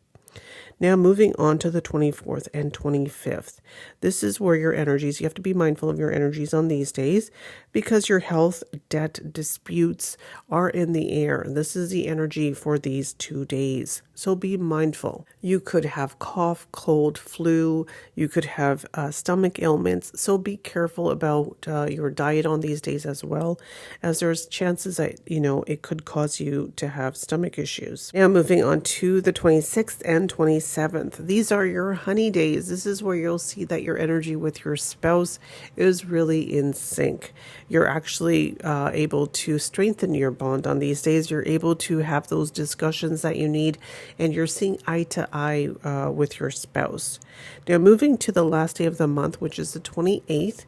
Now, moving on to the 24th and 25th. This is where your energies, you have to be mindful of your energies on these days because your health, debt, disputes are in the air. This is the energy for these 2 days. So be mindful. You could have cough, cold, flu. You could have stomach ailments. So be careful about your diet on these days as well, as there's chances that, it could cause you to have stomach issues. Now, moving on to the 26th and 27th. These are your honey days. This is where you'll see that your energy with your spouse is really in sync. You're actually able to strengthen your bond on these days. You're able to have those discussions that you need, and you're seeing eye to eye with your spouse. Now, moving to the last day of the month, which is the 28th,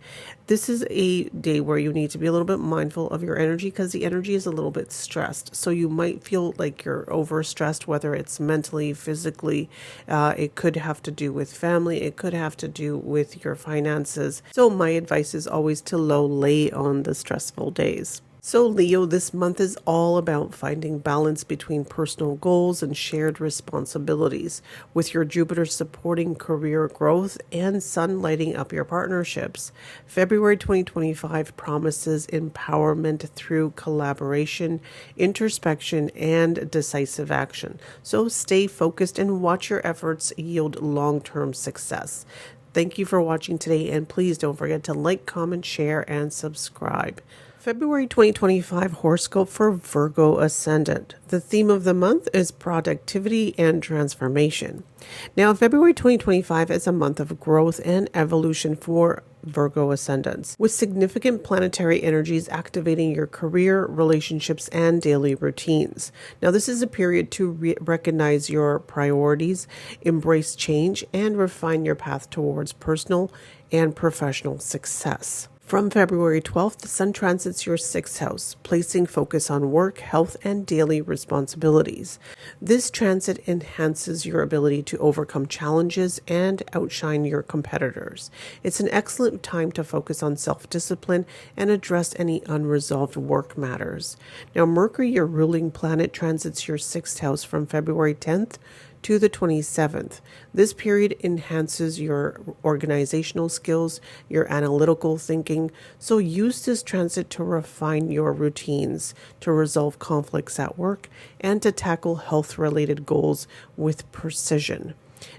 this is a day where you need to be a little bit mindful of your energy because the energy is a little bit stressed. So you might feel like you're overstressed, whether it's mentally, physically. It could have to do with family. It could have to do with your finances. So my advice is always to lay on the stressful days. So Leo, this month is all about finding balance between personal goals and shared responsibilities, with your Jupiter supporting career growth and Sun lighting up your partnerships. February 2025 promises empowerment through collaboration, introspection, and decisive action. So stay focused and watch your efforts yield long-term success. Thank you for watching today, and please don't forget to like, comment, share, and subscribe. February 2025 horoscope for Virgo ascendant. The theme of the month is productivity and transformation. Now, February 2025 is a month of growth and evolution for Virgo ascendants, with significant planetary energies activating your career, relationships, and daily routines. Now, this is a period to recognize your priorities, embrace change, and refine your path towards personal and professional success. From February 12th, the Sun transits your 6th house, placing focus on work, health, and daily responsibilities. This transit enhances your ability to overcome challenges and outshine your competitors. It's an excellent time to focus on self-discipline and address any unresolved work matters. Now, Mercury, your ruling planet, transits your 6th house from February 10th to the 27th. This period enhances your organizational skills, your analytical thinking, so use this transit to refine your routines, to resolve conflicts at work, and to tackle health-related goals with precision.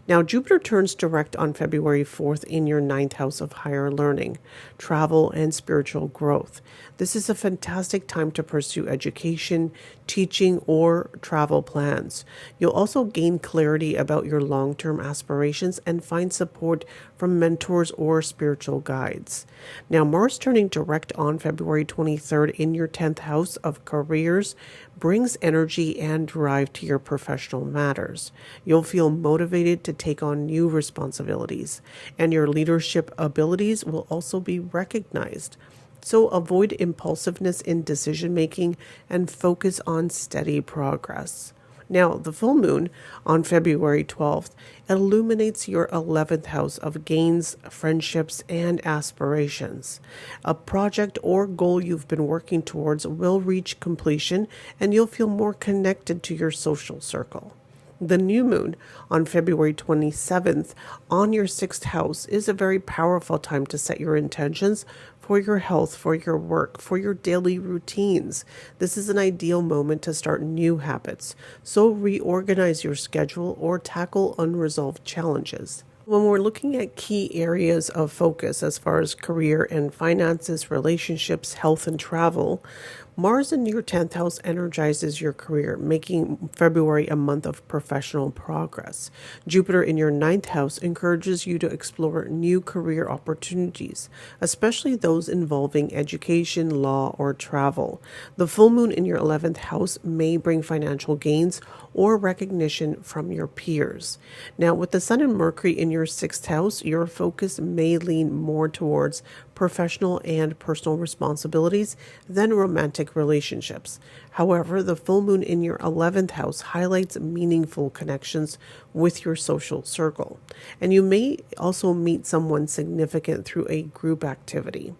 Now, Jupiter turns direct on February 4th in your 9th house of higher learning, travel, and spiritual growth. This is a fantastic time to pursue education, teaching, or travel plans. You'll also gain clarity about your long-term aspirations and find support from mentors or spiritual guides. Now, Mars turning direct on February 23rd in your 10th house of careers brings energy and drive to your professional matters. You'll feel motivated to take on new responsibilities, and your leadership abilities will also be recognized. So avoid impulsiveness in decision making and focus on steady progress. Now, the full moon on February 12th illuminates your 11th house of gains, friendships, and aspirations. A project or goal you've been working towards will reach completion, and you'll feel more connected to your social circle. The new moon on February 27th on your 6th house is a very powerful time to set your intentions for your health, for your work, for your daily routines. This is an ideal moment to start new habits, so reorganize your schedule or tackle unresolved challenges. When we're looking at key areas of focus as far as career and finances, relationships, health, and travel, Mars in your 10th house energizes your career, making February a month of professional progress. Jupiter in your 9th house encourages you to explore new career opportunities, especially those involving education, law, or travel. The full moon in your 11th house may bring financial gains or recognition from your peers. Now, with the Sun and Mercury in your 6th house, your focus may lean more towards professional and personal responsibilities than romantic relationships. However, the full moon in your 11th house highlights meaningful connections with your social circle, and you may also meet someone significant through a group activity.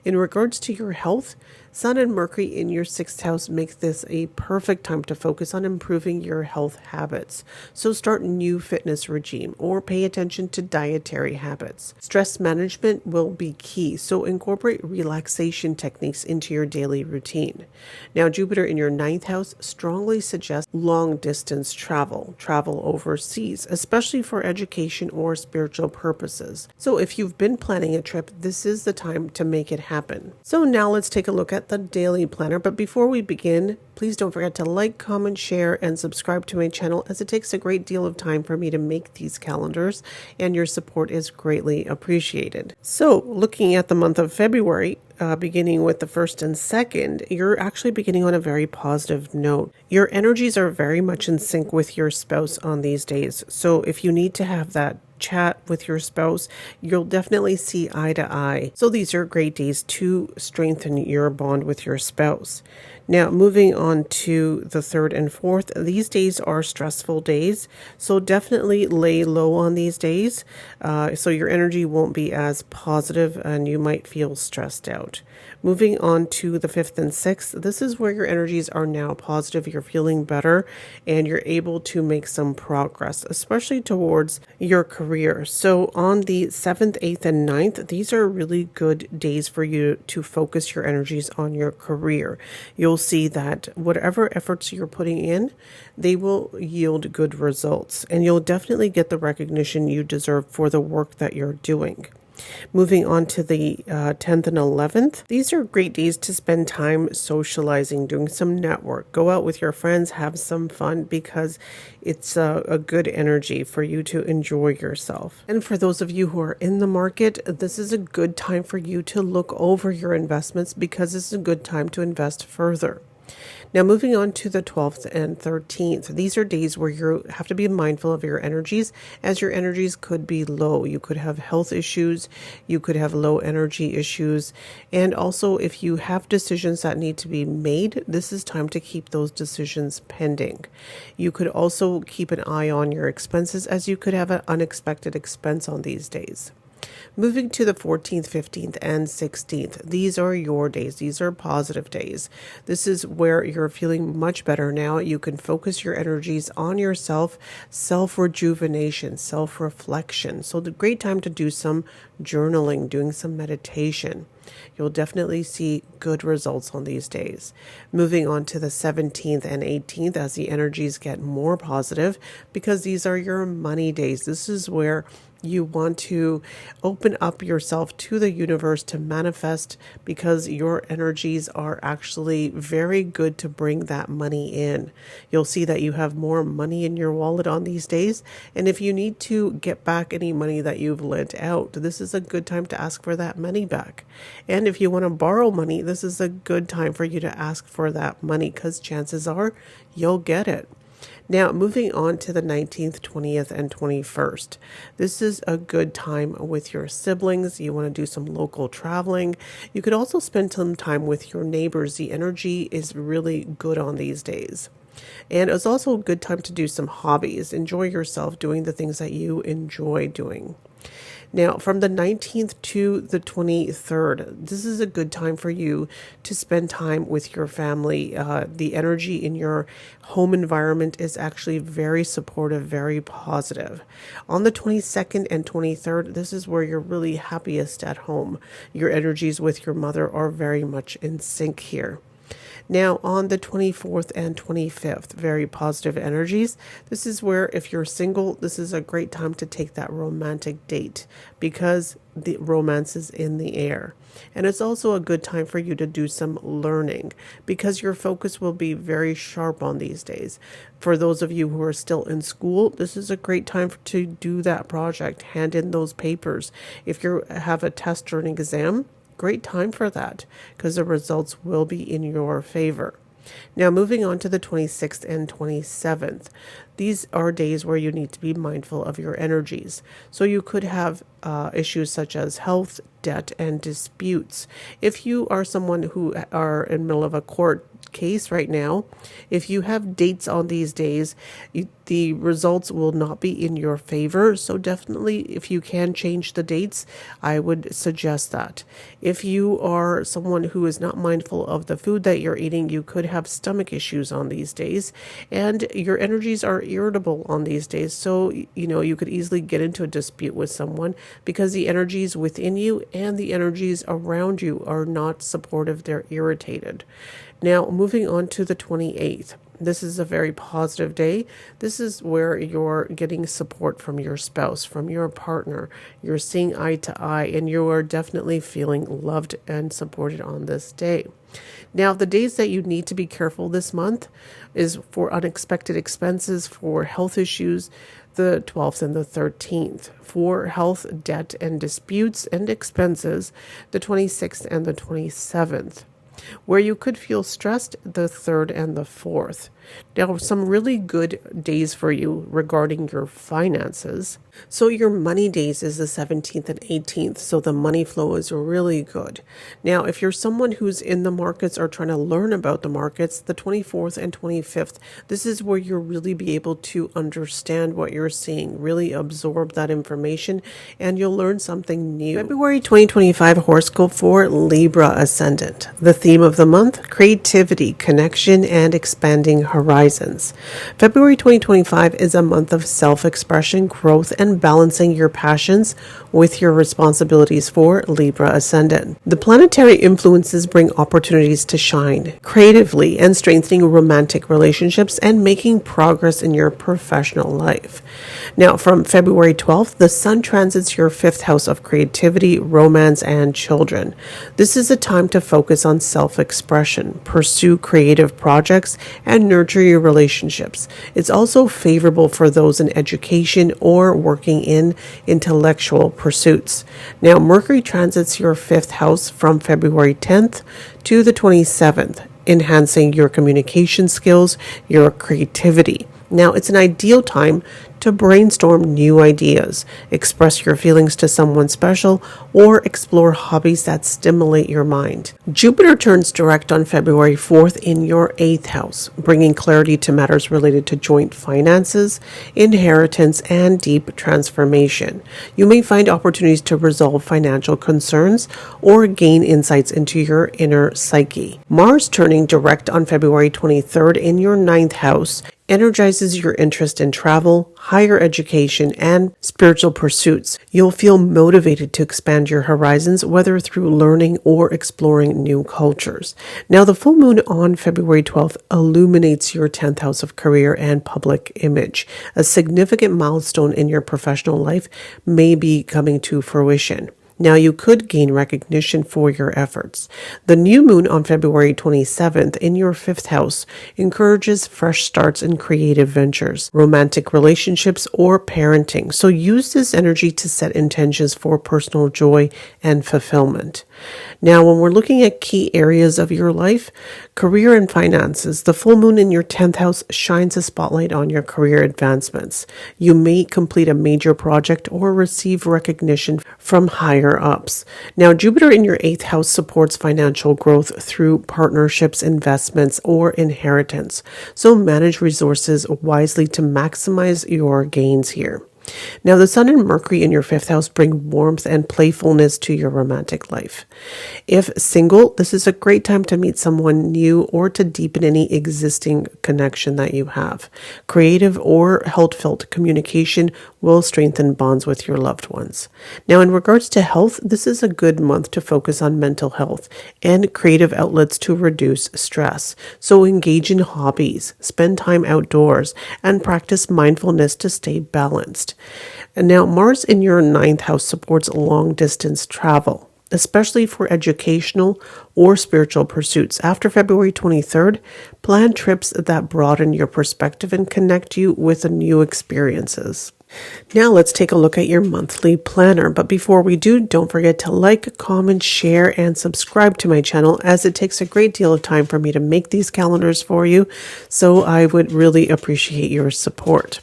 In regards to your health, Sun and Mercury in your sixth house makes this a perfect time to focus on improving your health habits. So start a new fitness regime or pay attention to dietary habits. Stress management will be key, so incorporate relaxation techniques into your daily routine. Now, Jupiter in your ninth house strongly suggests long distance travel overseas, especially for education or spiritual purposes. So if you've been planning a trip, this is the time to make it happen. So now let's take a look at the daily planner. But before we begin, please don't forget to like, comment, share, and subscribe to my channel, as it takes a great deal of time for me to make these calendars, and your support is greatly appreciated. So looking at the month of February, beginning with the 1st and 2nd, you're actually beginning on a very positive note. Your energies are very much in sync with your spouse on these days. So if you need to have that chat with your spouse, you'll definitely see eye to eye. So these are great days to strengthen your bond with your spouse. Now, moving on to the 3rd and 4th, these days are stressful days. So definitely lay low on these days. So your energy won't be as positive and you might feel stressed out. Moving on to the 5th and 6th, this is where your energies are now positive. You're feeling better and you're able to make some progress, especially towards your career. So on the 7th, 8th, and 9th, these are really good days for you to focus your energies on your career. You'll see that whatever efforts you're putting in, they will yield good results, and you'll definitely get the recognition you deserve for the work that you're doing. Moving on to the 10th and 11th, these are great days to spend time socializing, doing some network. Go out with your friends, have some fun, because it's a good energy for you to enjoy yourself. And for those of you who are in the market, this is a good time for you to look over your investments, because this is a good time to invest further. Now, moving on to the 12th and 13th, these are days where you have to be mindful of your energies, as your energies could be low. You could have health issues, you could have low energy issues, and also if you have decisions that need to be made, this is time to keep those decisions pending. You could also keep an eye on your expenses, as you could have an unexpected expense on these days. Moving to the 14th, 15th, and 16th, these are your days. These are positive days. This is where you're feeling much better now. You can focus your energies on yourself, self-rejuvenation, self-reflection. So the great time to do some journaling, doing some meditation. You'll definitely see good results on these days. Moving on to the 17th and 18th, as the energies get more positive, because these are your money days. This is where you want to open up yourself to the universe to manifest, because your energies are actually very good to bring that money in. You'll see that you have more money in your wallet on these days. And if you need to get back any money that you've lent out, this is a good time to ask for that money back. And if you want to borrow money, this is a good time for you to ask for that money, because chances are you'll get it. Now, moving on to the 19th, 20th, and 21st. This is a good time with your siblings. You want to do some local traveling. You could also spend some time with your neighbors. The energy is really good on these days. And it's also a good time to do some hobbies. Enjoy yourself doing the things that you enjoy doing. Now, from the 19th to the 23rd, this is a good time for you to spend time with your family. The energy in your home environment is actually very supportive, very positive. On the 22nd and 23rd, this is where you're really happiest at home. Your energies with your mother are very much in sync here. Now, on the 24th and 25th, very positive energies. This is where, if you're single, this is a great time to take that romantic date, because the romance is in the air. And it's also a good time for you to do some learning, because your focus will be very sharp on these days. For those of you who are still in school, this is a great time to do that project, hand in those papers. If you have a test or an exam, great time for that, because the results will be in your favor. Now, moving on to the 26th and 27th. These are days where you need to be mindful of your energies. So you could have issues such as health, debt, and disputes. If you are someone who are in the middle of a court case right now, if you have dates on these days, the results will not be in your favor. So definitely, if you can change the dates, I would suggest that. If you are someone who is not mindful of the food that you're eating, you could have stomach issues on these days, and your energies are irritable on these days. So, you could easily get into a dispute with someone because the energies within you and the energies around you are not supportive. They're irritated. Now, moving on to the 28th. This is a very positive day. This is where you're getting support from your spouse, from your partner. You're seeing eye to eye, and you are definitely feeling loved and supported on this day. Now, the days that you need to be careful this month is for unexpected expenses, for health issues, the 12th and the 13th. For health, debt, and disputes and expenses, the 26th and the 27th. Where you could feel stressed, the 3rd and the 4th. Now, some really good days for you regarding your finances. So your money days is the 17th and 18th. So the money flow is really good. Now, if you're someone who's in the markets or trying to learn about the markets, the 24th and 25th, this is where you'll really be able to understand what you're seeing, really absorb that information, and you'll learn something new. February 2025 horoscope for Libra Ascendant. The theme of the month, creativity, connection, and expanding horizons. February 2025 is a month of self-expression, growth, and balancing your passions with your responsibilities for Libra Ascendant. The planetary influences bring opportunities to shine creatively and strengthening romantic relationships and making progress in your professional life. Now, from February 12th, the Sun transits your 5th house of creativity, romance, and children. This is a time to focus on self-expression, pursue creative projects, and nurture your relationships. It's also favorable for those in education or working in intellectual pursuits. Now, Mercury transits your 5th house from February 10th to the 27th, enhancing your communication skills, your creativity. Now, it's an ideal time to brainstorm new ideas, express your feelings to someone special, or explore hobbies that stimulate your mind. Jupiter turns direct on February 4th in your 8th house, bringing clarity to matters related to joint finances, inheritance, and deep transformation. You may find opportunities to resolve financial concerns or gain insights into your inner psyche. Mars turning direct on February 23rd in your 9th house energizes your interest in travel, higher education, and spiritual pursuits. You'll feel motivated to expand your horizons, whether through learning or exploring new cultures. Now, the full moon on February 12th illuminates your 10th house of career and public image. A significant milestone in your professional life may be coming to fruition. Now, you could gain recognition for your efforts. The new moon on February 27th in your 5th house encourages fresh starts in creative ventures, romantic relationships, or parenting. So use this energy to set intentions for personal joy and fulfillment. Now, when we're looking at key areas of your life, career and finances, the full moon in your 10th house shines a spotlight on your career advancements. You may complete a major project or receive recognition from higher ups. Now, Jupiter in your 8th house supports financial growth through partnerships, investments, or inheritance. So manage resources wisely to maximize your gains here. Now, the Sun and Mercury in your 5th house bring warmth and playfulness to your romantic life. If single, this is a great time to meet someone new or to deepen any existing connection that you have. Creative or heartfelt communication will strengthen bonds with your loved ones. Now, in regards to health, this is a good month to focus on mental health and creative outlets to reduce stress. So engage in hobbies, spend time outdoors, and practice mindfulness to stay balanced. And now, Mars in your 9th house supports long distance travel, especially for educational or spiritual pursuits. After February 23rd, plan trips that broaden your perspective and connect you with new experiences. Now let's take a look at your monthly planner. But before we do, don't forget to like, comment, share, and subscribe to my channel, as it takes a great deal of time for me to make these calendars for you. So I would really appreciate your support.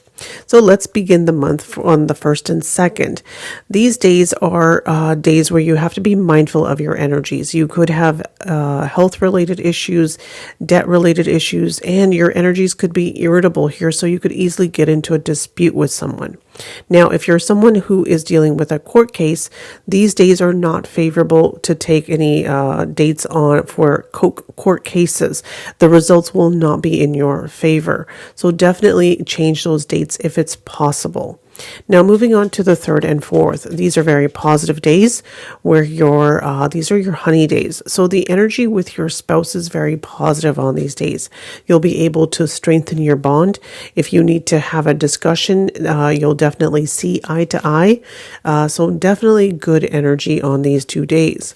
So let's begin the month on the 1st and 2nd. These days are days where you have to be mindful of your energies. You could have health-related issues, debt-related issues, and your energies could be irritable here, so you could easily get into a dispute with someone. Now, if you're someone who is dealing with a court case, these days are not favorable to take any dates on for court cases. The results will not be in your favor. So definitely change those dates if it's possible. Now, moving on to the 3rd and 4th, these are very positive days where these are your honey days. So the energy with your spouse is very positive on these days. You'll be able to strengthen your bond. If you need to have a discussion, you'll definitely see eye to eye. So definitely good energy on these 2 days.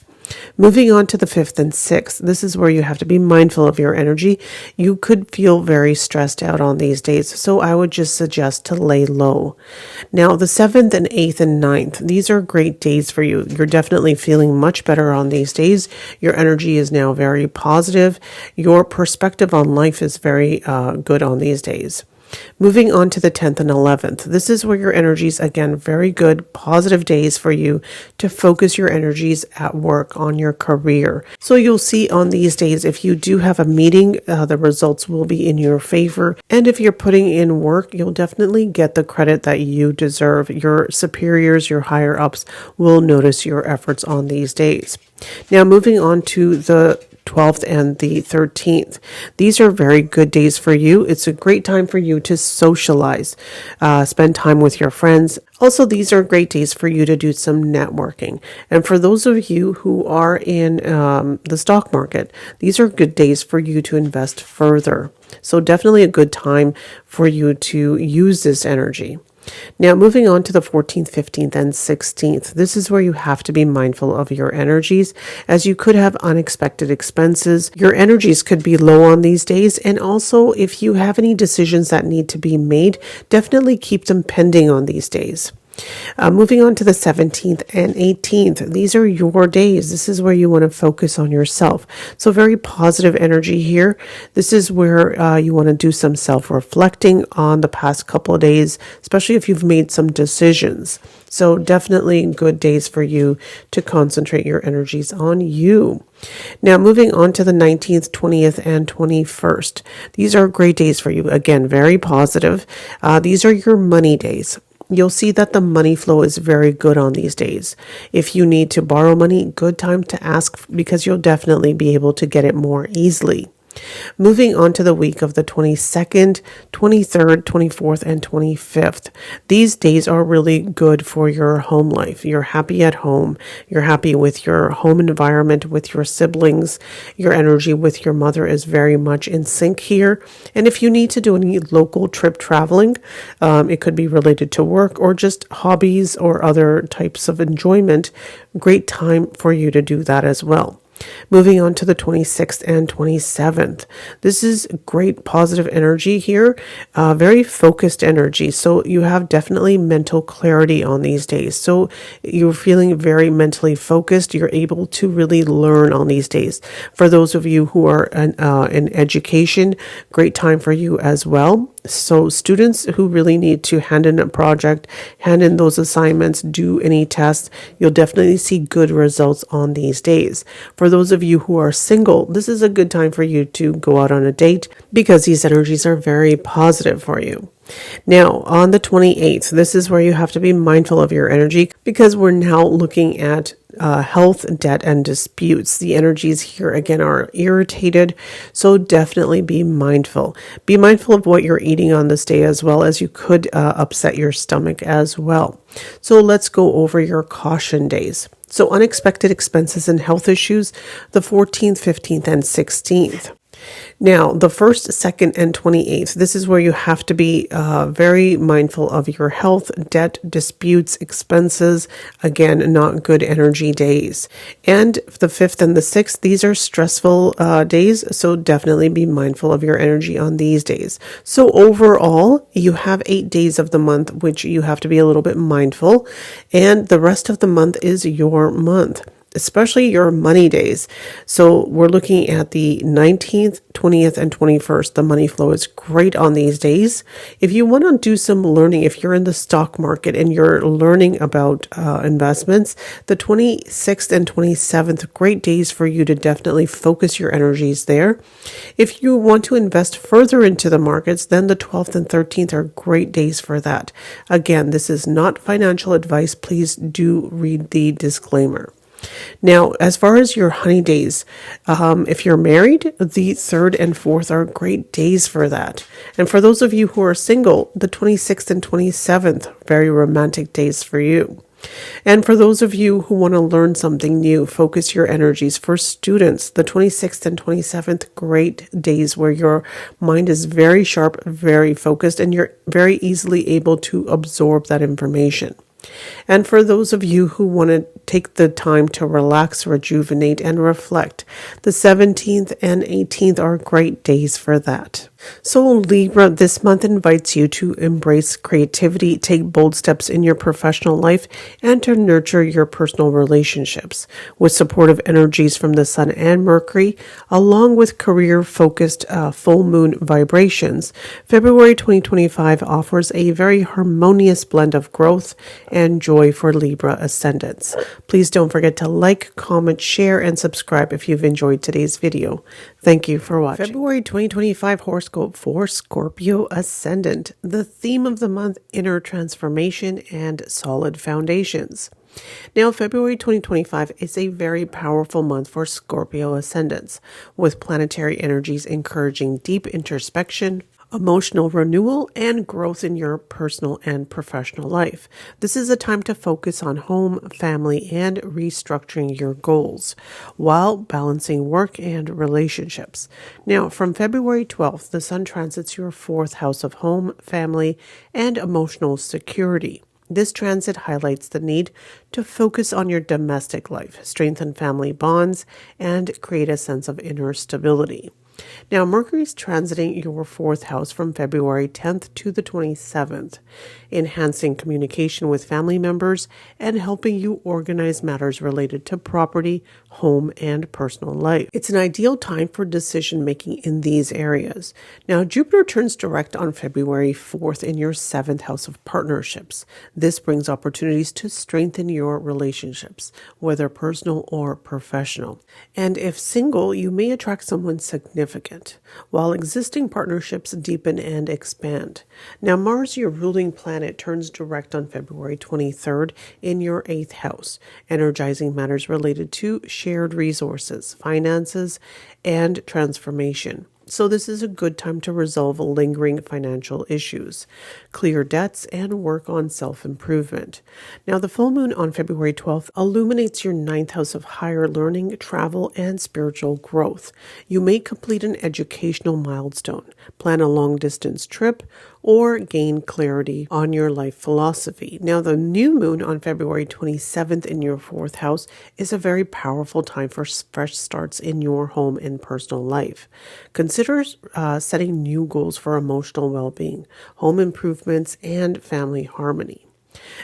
Moving on to the 5th and 6th, this is where you have to be mindful of your energy. You could feel very stressed out on these days, so I would just suggest to lay low. Now, the 7th and 8th and 9th, these are great days for you. You're definitely feeling much better on these days. Your energy is now very positive. Your perspective on life is very good on these days. Moving on to the 10th and 11th. This is where your energies, again, very good, positive days for you to focus your energies at work on your career. So you'll see on these days, if you do have a meeting, the results will be in your favor. And if you're putting in work, you'll definitely get the credit that you deserve. Your superiors, your higher ups will notice your efforts on these days. Now, moving on to the 12th and the 13th. These are very good days for you. It's a great time for you to socialize, spend time with your friends. Also, these are great days for you to do some networking. And for those of you who are in the stock market, these are good days for you to invest further. So definitely a good time for you to use this energy. Now, moving on to the 14th, 15th, and 16th. This is where you have to be mindful of your energies, as you could have unexpected expenses. Your energies could be low on these days. And also, if you have any decisions that need to be made, definitely keep them pending on these days. Moving on to the 17th and 18th. These are your days. This is where you want to focus on yourself. So very positive energy here. This is where you want to do some self-reflecting on the past couple of days, especially if you've made some decisions. So definitely good days for you to concentrate your energies on you. Now, moving on to the 19th, 20th, and 21st. These are great days for you. Again, very positive. These are your money days. You'll see that the money flow is very good on these days. If you need to borrow money, good time to ask, because you'll definitely be able to get it more easily. Moving on to the week of the 22nd, 23rd, 24th, and 25th. These days are really good for your home life. You're happy at home. You're happy with your home environment, with your siblings. Your energy with your mother is very much in sync here. And if you need to do any local trip traveling, it could be related to work or just hobbies or other types of enjoyment. Great time for you to do that as well. Moving on to the 26th and 27th. This is great positive energy here, very focused energy. So you have definitely mental clarity on these days. So you're feeling very mentally focused. You're able to really learn on these days. For those of you who are in education, great time for you as well. So students who really need to hand in a project, hand in those assignments, do any tests, you'll definitely see good results on these days. For those of you who are single, this is a good time for you to go out on a date, because these energies are very positive for you. Now, on the 28th, this is where you have to be mindful of your energy, because we're now looking at health, debt, and disputes. The energies here again are irritated, so definitely be mindful. Be mindful of what you're eating on this day, as well as you could upset your stomach as well. So let's go over your caution days. So unexpected expenses and health issues, the 14th, 15th, and 16th. Now, the 1st, 2nd, and 28th, this is where you have to be very mindful of your health, debt, disputes, expenses. Again, not good energy days. And the 5th and the 6th, these are stressful days, so definitely be mindful of your energy on these days. So overall, you have 8 days of the month, which you have to be a little bit mindful, and the rest of the month is your month, especially your money days. So we're looking at the 19th, 20th, and 21st. The money flow is great on these days. If you want to do some learning, if you're in the stock market and you're learning about investments, the 26th and 27th, great days for you to definitely focus your energies there. If you want to invest further into the markets, then the 12th and 13th are great days for that. Again, this is not financial advice. Please do read the disclaimer. Now, as far as your honey days, if you're married, the 3rd and 4th are great days for that. And for those of you who are single, the 26th and 27th, very romantic days for you. And for those of you who want to learn something new, focus your energies. For students, the 26th and 27th, great days where your mind is very sharp, very focused, and you're very easily able to absorb that information. And for those of you who want to take the time to relax, rejuvenate, and reflect, the 17th and 18th are great days for that. So Libra, this month invites you to embrace creativity, take bold steps in your professional life, and to nurture your personal relationships. With supportive energies from the Sun and Mercury, along with career-focused full moon vibrations, February 2025 offers a very harmonious blend of growth and joy for Libra ascendants. Please don't forget to like, comment, share, and subscribe if you've enjoyed today's video. Thank you for watching. February 2025 horoscope for Scorpio ascendant. The theme of the month, inner transformation and solid foundations. Now, February 2025 is a very powerful month for Scorpio ascendants, with planetary energies encouraging deep introspection, emotional renewal, and growth in your personal and professional life. This is a time to focus on home, family, and restructuring your goals while balancing work and relationships. Now, from February 12th, the Sun transits your 4th house of home, family, and emotional security. This transit highlights the need to focus on your domestic life, strengthen family bonds, and create a sense of inner stability. Now, Mercury's transiting your 4th house from February 10th to the 27th, enhancing communication with family members and helping you organize matters related to property, home, and personal life. It's an ideal time for decision making in these areas. Now, Jupiter turns direct on February 4th in your 7th house of partnerships. This brings opportunities to strengthen your relationships, whether personal or professional. And if single, you may attract someone significant, while existing partnerships deepen and expand. Now, Mars, your ruling planet, turns direct on February 23rd in your 8th house, energizing matters related to shared resources, finances, and transformation. So this is a good time to resolve lingering financial issues, clear debts, and work on self-improvement. Now, the full moon on February 12th illuminates your 9th house of higher learning, travel, and spiritual growth. You may complete an educational milestone, plan a long-distance trip, or gain clarity on your life philosophy. Now, the new moon on February 27th in your 4th house is a very powerful time for fresh starts in your home and personal life. Consider setting new goals for emotional well-being, home improvements, and family harmony.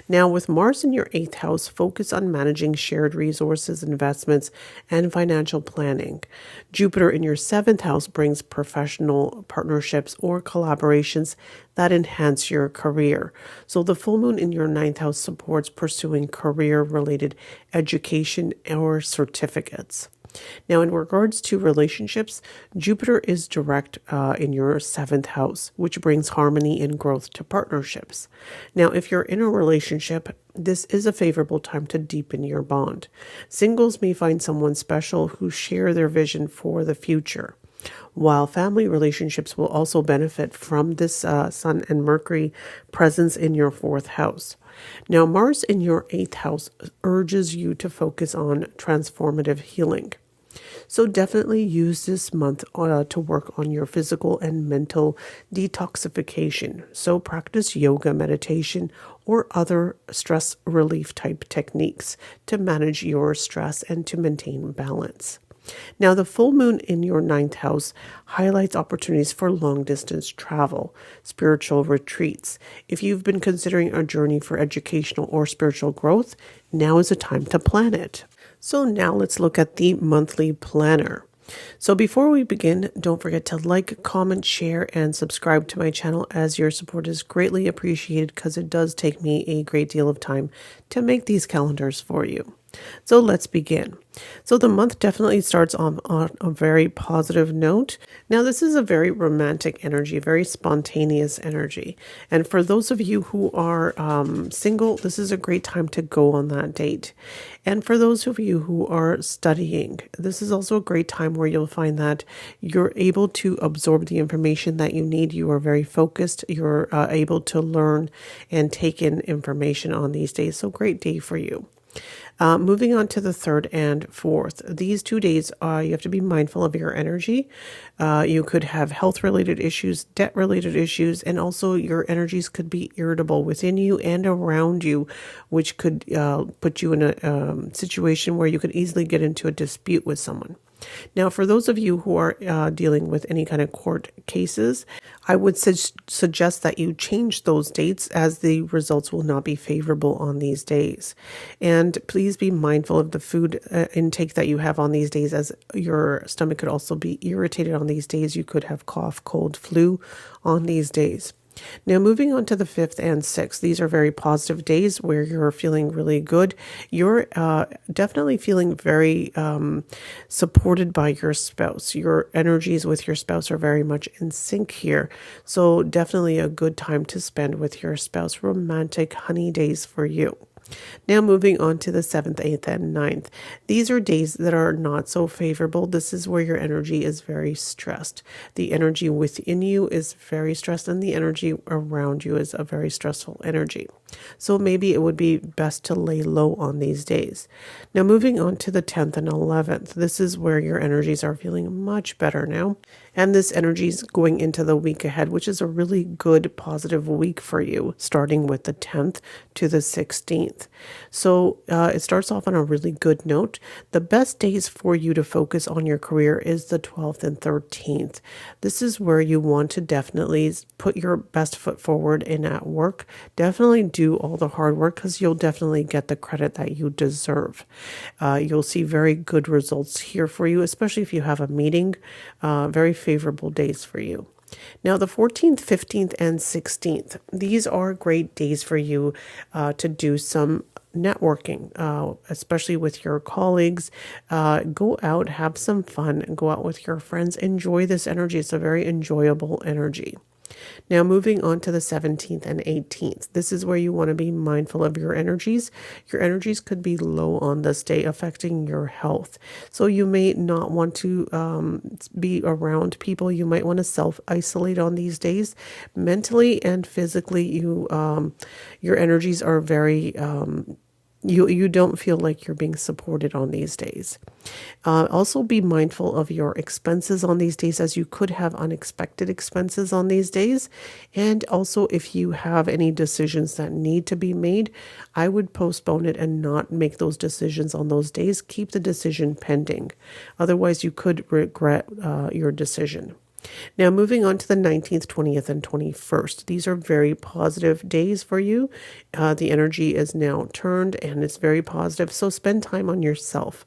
Now, with Mars in your 8th house, focus on managing shared resources, investments, and financial planning. Jupiter in your 7th house brings professional partnerships or collaborations that enhance your career. So the full moon in your 9th house supports pursuing career-related education or certificates. Now, in regards to relationships, Jupiter is direct in your 7th house, which brings harmony and growth to partnerships. Now, if you're in a relationship, this is a favorable time to deepen your bond. Singles may find someone special who share their vision for the future, while family relationships will also benefit from this Sun and Mercury presence in your 4th house. Now, Mars in your 8th house urges you to focus on transformative healing. So definitely use this month to work on your physical and mental detoxification. So practice yoga, meditation, or other stress relief type techniques to manage your stress and to maintain balance. Now, the full moon in your ninth house highlights opportunities for long distance travel, spiritual retreats. If you've been considering a journey for educational or spiritual growth, now is the time to plan it. So now let's look at the monthly planner. So before we begin, don't forget to like, comment, share, and subscribe to my channel, as your support is greatly appreciated because it does take me a great deal of time to make these calendars for you. So let's begin. So the month definitely starts on a very positive note. Now, this is a very romantic energy, very spontaneous energy. And for those of you who are single, this is a great time to go on that date. And for those of you who are studying, this is also a great time where you'll find that you're able to absorb the information that you need. You are very focused. You're able to learn and take in information on these days. So great day for you. Moving on to the 3rd and 4th. These 2 days, you have to be mindful of your energy. You could have health-related issues, debt-related issues, and also your energies could be irritable within you and around you, which could put you in a situation where you could easily get into a dispute with someone. Now, for those of you who are dealing with any kind of court cases, I would suggest that you change those dates, as the results will not be favorable on these days. And please be mindful of the food intake that you have on these days, as your stomach could also be irritated on these days. You could have cough, cold, flu on these days. Now, moving on to the 5th and 6th, these are very positive days where you're feeling really good. You're definitely feeling very supported by your spouse. Your energies with your spouse are very much in sync here. So definitely a good time to spend with your spouse. Romantic honey days for you. Now moving on to the 7th, 8th, and 9th. These are days that are not so favorable. This is where your energy is very stressed. The energy within you is very stressed, and the energy around you is a very stressful energy. So maybe it would be best to lay low on these days. Now moving on to the 10th and 11th. This is where your energies are feeling much better now. And this energy is going into the week ahead, which is a really good positive week for you, starting with the 10th to the 16th. So it starts off on a really good note. The best days for you to focus on your career is the 12th and 13th. This is where you want to definitely put your best foot forward in at work. Definitely do all the hard work, because you'll definitely get the credit that you deserve. You'll see very good results here for you, especially if you have a meeting. Very favorable days for you. Now, the 14th, 15th, and 16th, these are great days for you to do some networking, especially with your colleagues. Go out, have some fun, go out with your friends. Enjoy this energy. It's a very enjoyable energy. Now, moving on to the 17th and 18th. This is where you want to be mindful of your energies. Your energies could be low on this day, affecting your health. So you may not want to be around people. You might want to self-isolate on these days. Mentally and physically, your energies are very you don't feel like you're being supported on these days. Also be mindful of your expenses on these days, as you could have unexpected expenses on these days. And also, if you have any decisions that need to be made, I would postpone it and not make those decisions on those days. Keep the decision pending. Otherwise, you could regret your decision. Now, moving on to the 19th, 20th, and 21st. These are very positive days for you. The energy is now turned and it's very positive. So spend time on yourself.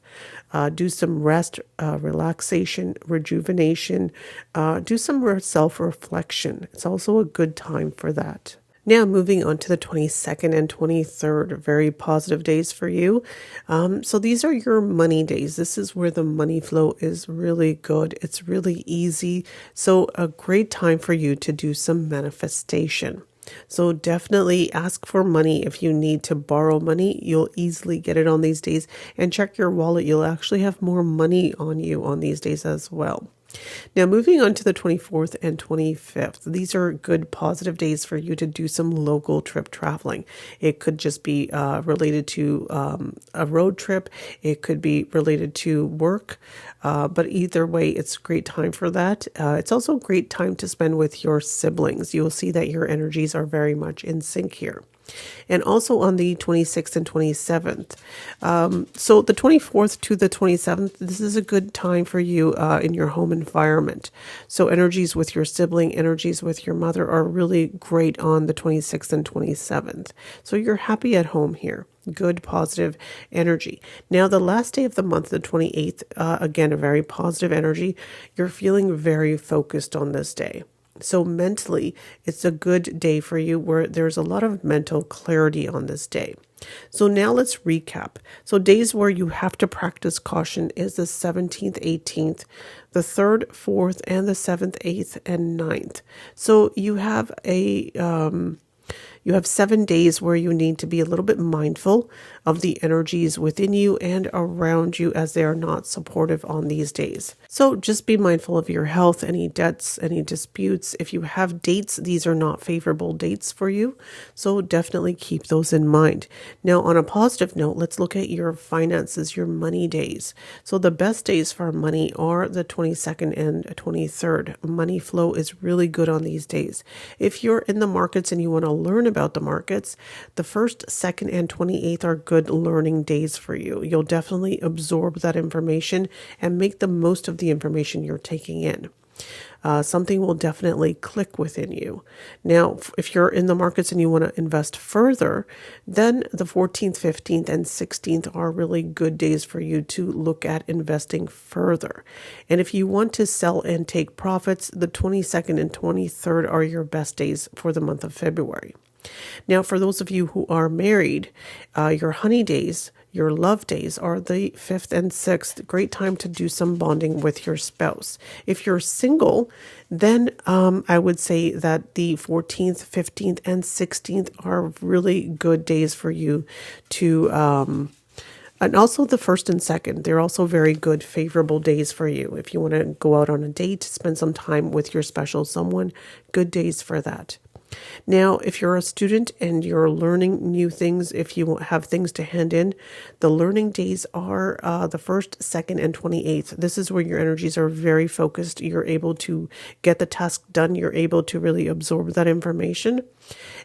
Do some rest, relaxation, rejuvenation. Do some self-reflection. It's also a good time for that. Now, moving on to the 22nd and 23rd, very positive days for you. So these are your money days. This is where the money flow is really good. It's really easy. So a great time for you to do some manifestation. So definitely ask for money. If you need to borrow money, you'll easily get it on these days. And check your wallet. You'll actually have more money on you on these days as well. Now, moving on to the 24th and 25th, these are good positive days for you to do some local trip traveling. It could just be related to a road trip. It could be related to work. But either way, it's a great time for that. It's also a great time to spend with your siblings. You'll see that your energies are very much in sync here. And also on the 26th and 27th. So the 24th to the 27th, this is a good time for you in your home environment. So energies with your sibling, energies with your mother are really great on the 26th and 27th. So you're happy at home here. Good positive energy. Now, the last day of the month, the 28th, again, a very positive energy. You're feeling very focused on this day. So mentally, it's a good day for you where there's a lot of mental clarity on this day. So now let's recap. So days where you have to practice caution is the 17th, 18th, the 3rd, 4th, and the 7th, 8th, and 9th. So you have you have 7 days where you need to be a little bit mindful of the energies within you and around you as they are not supportive on these days. So just be mindful of your health, any debts, any disputes. If you have dates, these are not favorable dates for you. So definitely keep those in mind. Now, on a positive note, let's look at your finances, your money days. So the best days for money are the 22nd and 23rd. Money flow is really good on these days. If you're in the markets and you want to learn about the markets, the 1st, 2nd, and 28th are good learning days for you. You'll definitely absorb that information and make the most of the information you're taking in. Something will definitely click within you. Now, if you're in the markets and you want to invest further, then the 14th, 15th, and 16th are really good days for you to look at investing further. And if you want to sell and take profits, the 22nd and 23rd are your best days for the month of February. Now, for those of you who are married, your honey days, your love days are the 5th and 6th. Great time to do some bonding with your spouse. If you're single, then I would say that the 14th, 15th, and 16th are really good days for you to, and also the 1st and 2nd. They're also very good, favorable days for you. If you want to go out on a date, spend some time with your special someone, good days for that. Now, if you're a student and you're learning new things, if you have things to hand in, the learning days are the 1st, 2nd, and 28th. This is where your energies are very focused. You're able to get the task done. You're able to really absorb that information.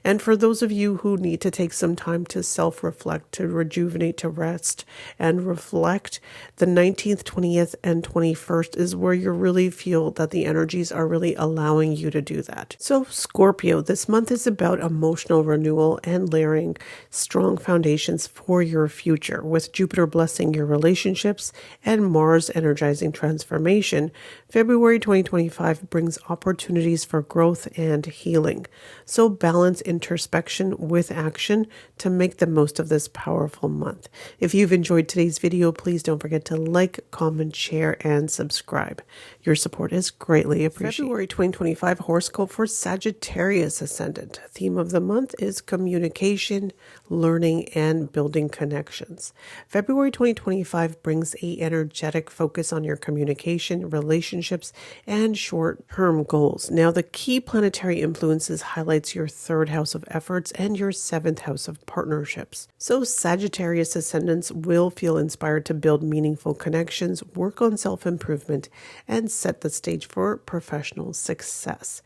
And for those of you who need to take some time to self-reflect, to rejuvenate, to rest and reflect, the 19th, 20th, and 21st is where you really feel that the energies are really allowing you to do that. So Scorpio, this month is about emotional renewal and layering strong foundations for your future. With Jupiter blessing your relationships and Mars energizing transformation, February 2025 brings opportunities for growth and healing. So balance introspection with action to make the most of this powerful month. If you've enjoyed today's video, please don't forget to like, comment, share, and subscribe. Your support is greatly appreciated. February 2025 horoscope for Sagittarius ascendant. Theme of the month is communication, learning, and building connections. February 2025 brings an energetic focus on your communication, relationships, and short-term goals. Now, the key planetary influences highlights your 3rd house of efforts and your 7th house of partnerships. So Sagittarius ascendants will feel inspired to build meaningful connections, work on self-improvement, and set the stage for professional success.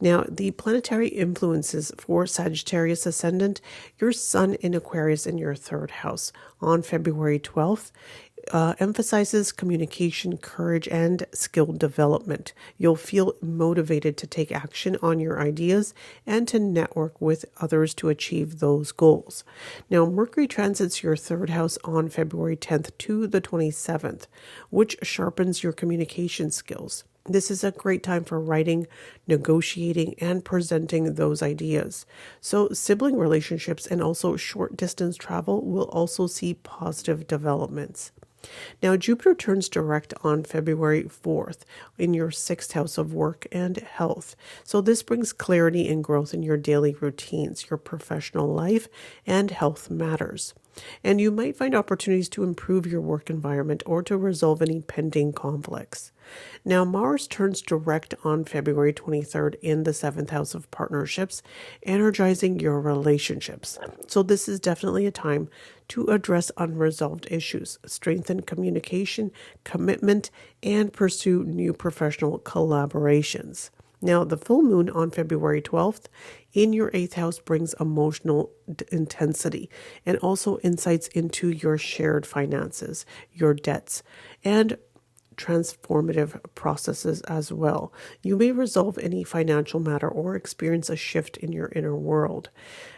Now, the planetary influences for Sagittarius ascendant, your sun in Aquarius in your 3rd house on February 12th, emphasizes communication, courage, and skill development. You'll feel motivated to take action on your ideas and to network with others to achieve those goals. Now, Mercury transits your 3rd house on February 10th to the 27th, which sharpens your communication skills. This is a great time for writing, negotiating, and presenting those ideas. So sibling relationships and also short distance travel will also see positive developments. Now, Jupiter turns direct on February 4th in your 6th house of work and health. So this brings clarity and growth in your daily routines, your professional life, and health matters. and you might find opportunities to improve your work environment or to resolve any pending conflicts. Now, Mars turns direct on February 23rd in the seventh house of partnerships, energizing your relationships. So, this is definitely a time to address unresolved issues, strengthen communication, commitment, and pursue new professional collaborations. Now, the full moon on February 12th in your eighth house brings emotional intensity and also insights into your shared finances, your debts, and transformative processes as well. You may resolve any financial matter or experience a shift in your inner world.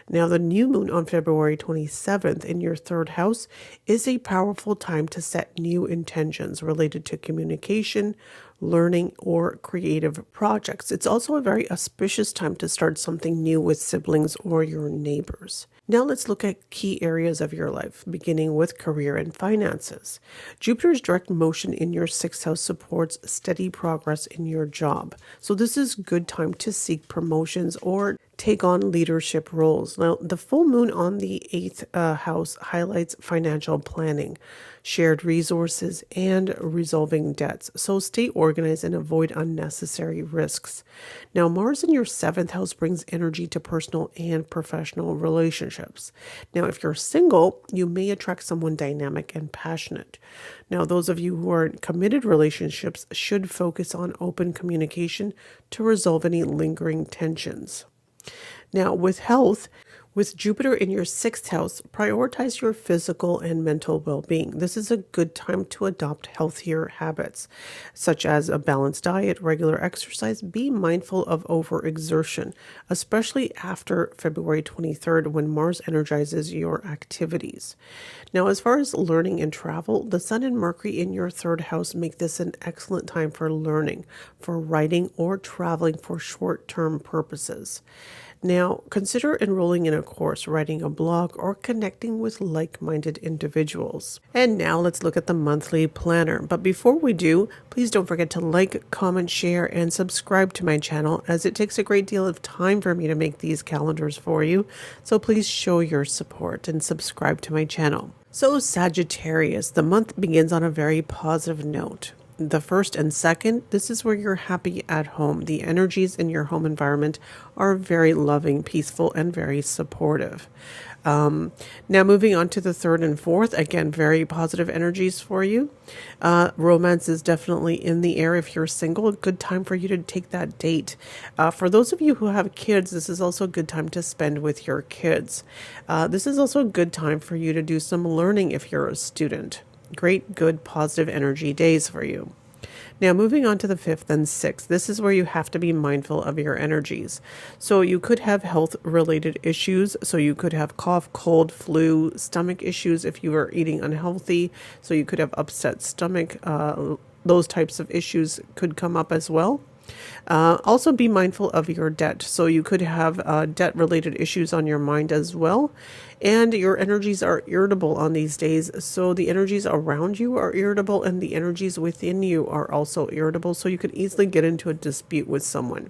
Now, the new moon on February 27th in your third house is a powerful time to set new intentions related to communication, learning, or creative projects. It's also a very auspicious time to start something new with siblings or your neighbors. Now let's look at key areas of your life, beginning with career and finances. Jupiter's direct motion in your sixth house supports steady progress in your job. So this is a good time to seek promotions or take on leadership roles. Now, the full moon on the eighth house highlights financial planning, shared resources, and resolving debts. So stay organized and avoid unnecessary risks. Now, Mars in your seventh house brings energy to personal and professional relationships. Now, if you're single, you may attract someone dynamic and passionate. Now, those of you who are in committed relationships should focus on open communication to resolve any lingering tensions. Now, with health, with Jupiter in your sixth house, prioritize your physical and mental well-being. This is a good time to adopt healthier habits, such as a balanced diet, regular exercise. Be mindful of overexertion, especially after February 23rd when Mars energizes your activities. Now, as far as learning and travel, the Sun and Mercury in your third house make this an excellent time for learning, for writing, or traveling for short-term purposes. Now, consider enrolling in a course, writing a blog, or connecting with like-minded individuals. And now let's look at the monthly planner. But before we do, please don't forget to like, comment, share, and subscribe to my channel, as it takes a great deal of time for me to make these calendars for you. So please show your support and subscribe to my channel. So Sagittarius, the month begins on a very positive note. The first and second, this is where you're happy at home. The energies in your home environment are very loving, peaceful, and very supportive. Now moving on to the third and fourth, again, very positive energies for you. Romance is definitely in the air. If you're single, a good time for you to take that date. For those of you who have kids, this is also a good time to spend with your kids. This is also a good time for you to do some learning if you're a student. Great, good, positive energy days for you. Now, moving on to the fifth and sixth, this is where you have to be mindful of your energies. So you could have health-related issues. So you could have cough, cold, flu, stomach issues if you are eating unhealthy. So you could have upset stomach. Those types of issues could come up as well. Also be mindful of your debt. So you could have debt-related issues on your mind as well. And your energies are irritable on these days. So the energies around you are irritable and the energies within you are also irritable. So you could easily get into a dispute with someone.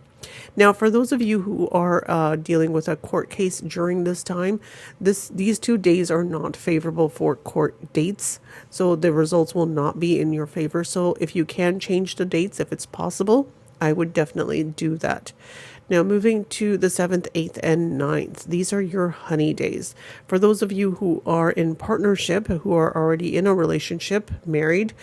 Now, for those of you who are dealing with a court case during this time, these 2 days are not favorable for court dates. So the results will not be in your favor. So if you can change the dates, if it's possible, I would definitely do that. Now, moving to the 7th, 8th, and 9th. These are your honey days. For those of you who are in partnership, who are already in a relationship, married,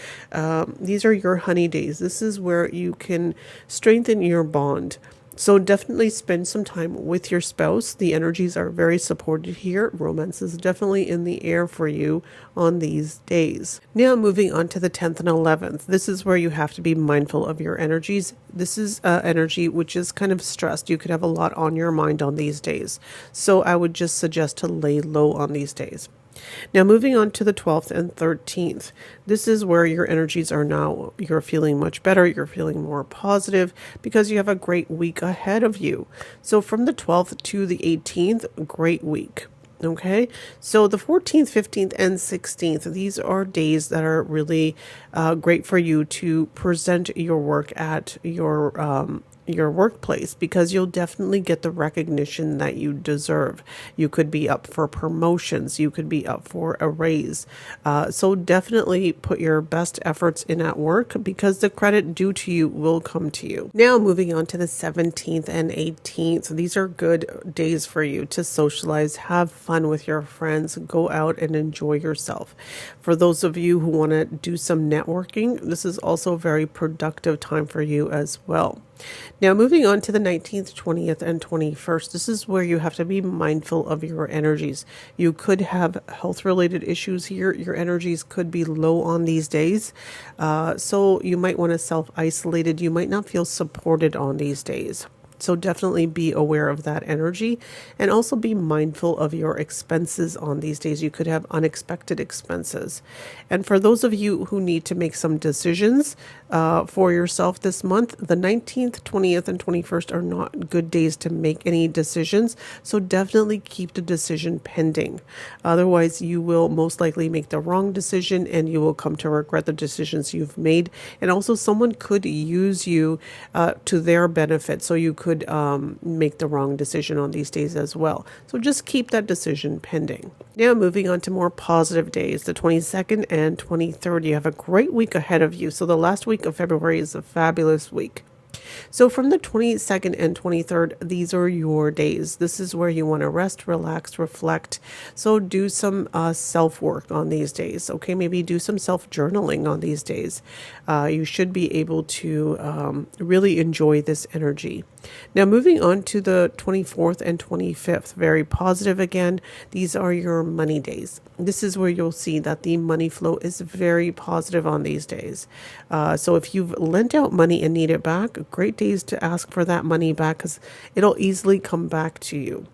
these are your honey days. This is where you can strengthen your bond. So definitely spend some time with your spouse. The energies are very supported here. Romance is definitely in the air for you on these days. Now moving on to the 10th and 11th. This is where you have to be mindful of your energies. This is energy which is kind of stressed. You could have a lot on your mind on these days. So I would just suggest to lay low on these days. Now, moving on to the 12th and 13th, this is where your energies are now. You're feeling much better. You're feeling more positive because you have a great week ahead of you. So from the 12th to the 18th, great week. Okay, so the 14th, 15th, and 16th, these are days that are really great for you to present your work at your your workplace, because you'll definitely get the recognition that you deserve. You could be up for promotions. You could be up for a raise. So definitely put your best efforts in at work, because the credit due to you will come to you. Now moving on to the 17th and 18th. These are good days for you to socialize, have fun with your friends, go out and enjoy yourself. For those of you who want to do some networking, this is also a very productive time for you as well. Now, moving on to the 19th, 20th, and 21st, this is where you have to be mindful of your energies. You could have health-related issues here. Your energies could be low on these days. So you might want to self-isolate. You might not feel supported on these days. So definitely be aware of that energy, and also be mindful of your expenses on these days. You could have unexpected expenses. And for those of you who need to make some decisions for yourself this month, the 19th, 20th, and 21st are not good days to make any decisions. So definitely keep the decision pending. Otherwise, you will most likely make the wrong decision, and you will come to regret the decisions you've made. And also, someone could use you to their benefit. So you could make the wrong decision on these days as well. So just keep that decision pending. Now moving on to more positive days, the 22nd and 23rd. You have a great week ahead of you. So the last week of February is a fabulous week. So from the 22nd and 23rd, these are your days. This is where you want to rest, relax, reflect. So do some self-work on these days. Okay, maybe do some self-journaling on these days. You should be able to really enjoy this energy. Now moving on to the 24th and 25th, very positive again. These are your money days. This is where you'll see that the money flow is very positive on these days. So if you've lent out money and need it back, great days to ask for that money back, because it'll easily come back to you.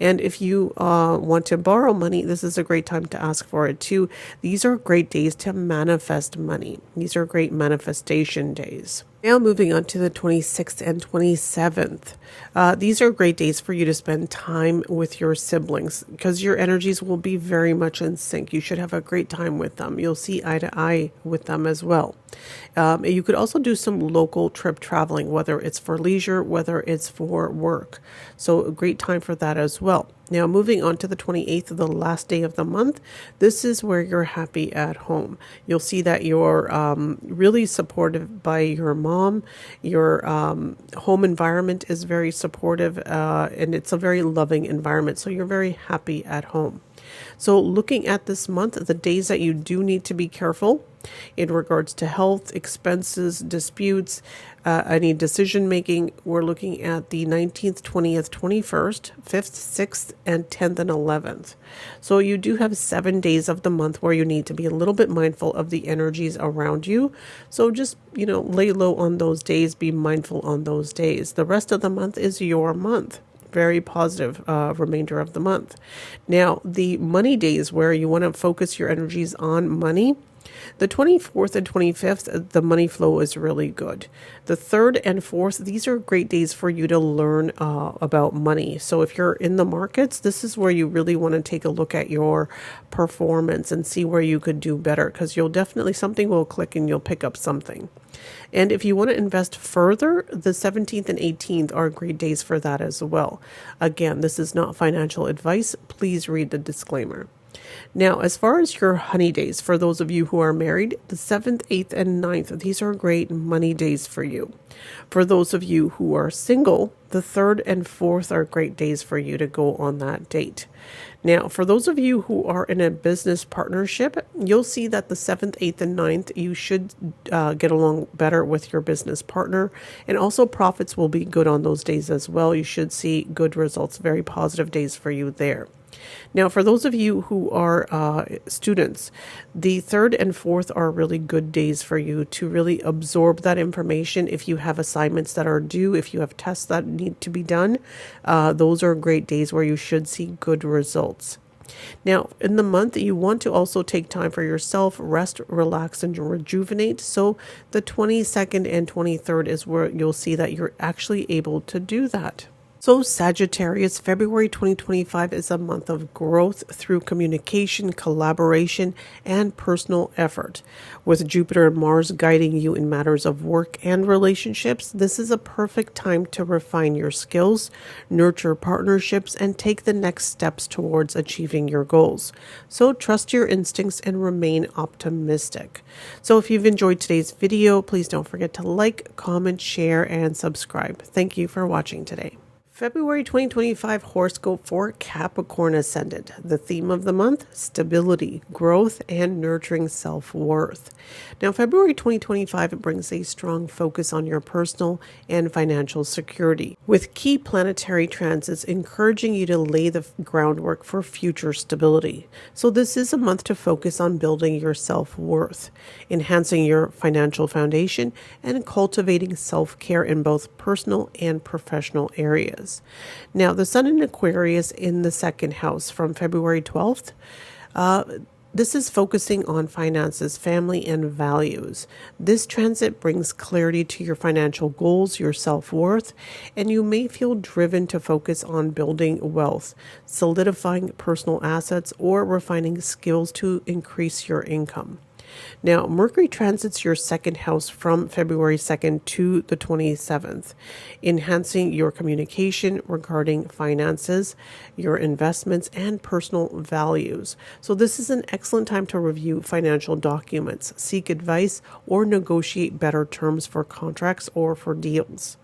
And if you want to borrow money, this is a great time to ask for it too. These are great days to manifest money. These are great manifestation days. Now moving on to the 26th and 27th. These are great days for you to spend time with your siblings, because your energies will be very much in sync. You should have a great time with them. You'll see eye to eye with them as well. You could also do some local trip traveling, whether it's for leisure, whether it's for work. So a great time for that as well. Now, moving on to the 28th, the last day of the month, this is where you're happy at home. You'll see that you're really supported by your mom. Your home environment is very supportive, and it's a very loving environment. So you're very happy at home. So looking at this month, the days that you do need to be careful in regards to health, expenses, disputes, any decision making, we're looking at the 19th, 20th, 21st, 5th, 6th, and 10th and 11th. So you do have 7 days of the month where you need to be a little bit mindful of the energies around you. So just, lay low on those days, be mindful on those days. The rest of the month is your month. Very positive remainder of the month. Now, the money days where you want to focus your energies on money, the 24th and 25th, the money flow is really good. The 3rd and 4th, these are great days for you to learn about money. So if you're in the markets, this is where you really want to take a look at your performance and see where you could do better, because something will click and you'll pick up something. And if you want to invest further, the 17th and 18th are great days for that as well. Again, this is not financial advice. Please read the disclaimer. Now, as far as your honey days, for those of you who are married, the 7th, 8th, and 9th, these are great money days for you. For those of you who are single, the 3rd and 4th are great days for you to go on that date. Now, for those of you who are in a business partnership, you'll see that the 7th, 8th, and 9th, you should get along better with your business partner. And also profits will be good on those days as well. You should see good results, very positive days for you there. Now, for those of you who are students, the 3rd and 4th are really good days for you to really absorb that information. If you have assignments that are due, if you have tests that need to be done, those are great days where you should see good results. Now, in the month, you want to also take time for yourself, rest, relax, and rejuvenate. So the 22nd and 23rd is where you'll see that you're actually able to do that. So, Sagittarius, February 2025 is a month of growth through communication, collaboration, and personal effort. With Jupiter and Mars guiding you in matters of work and relationships, this is a perfect time to refine your skills, nurture partnerships, and take the next steps towards achieving your goals. So, trust your instincts and remain optimistic. So, if you've enjoyed today's video, please don't forget to like, comment, share, and subscribe. Thank you for watching today. February 2025 horoscope for Capricorn Ascendant. The theme of the month, stability, growth, and nurturing self-worth. Now, February 2025 brings a strong focus on your personal and financial security, with key planetary transits encouraging you to lay the groundwork for future stability. So this is a month to focus on building your self-worth, enhancing your financial foundation, and cultivating self-care in both personal and professional areas. Now, the Sun in Aquarius in the second house from February 12th, this is focusing on finances, family, and values. This transit brings clarity to your financial goals, your self-worth, and you may feel driven to focus on building wealth, solidifying personal assets, or refining skills to increase your income. Now, Mercury transits your second house from February 2nd to the 27th, enhancing your communication regarding finances, your investments, and personal values. So this is an excellent time to review financial documents, seek advice, or negotiate better terms for contracts or for deals.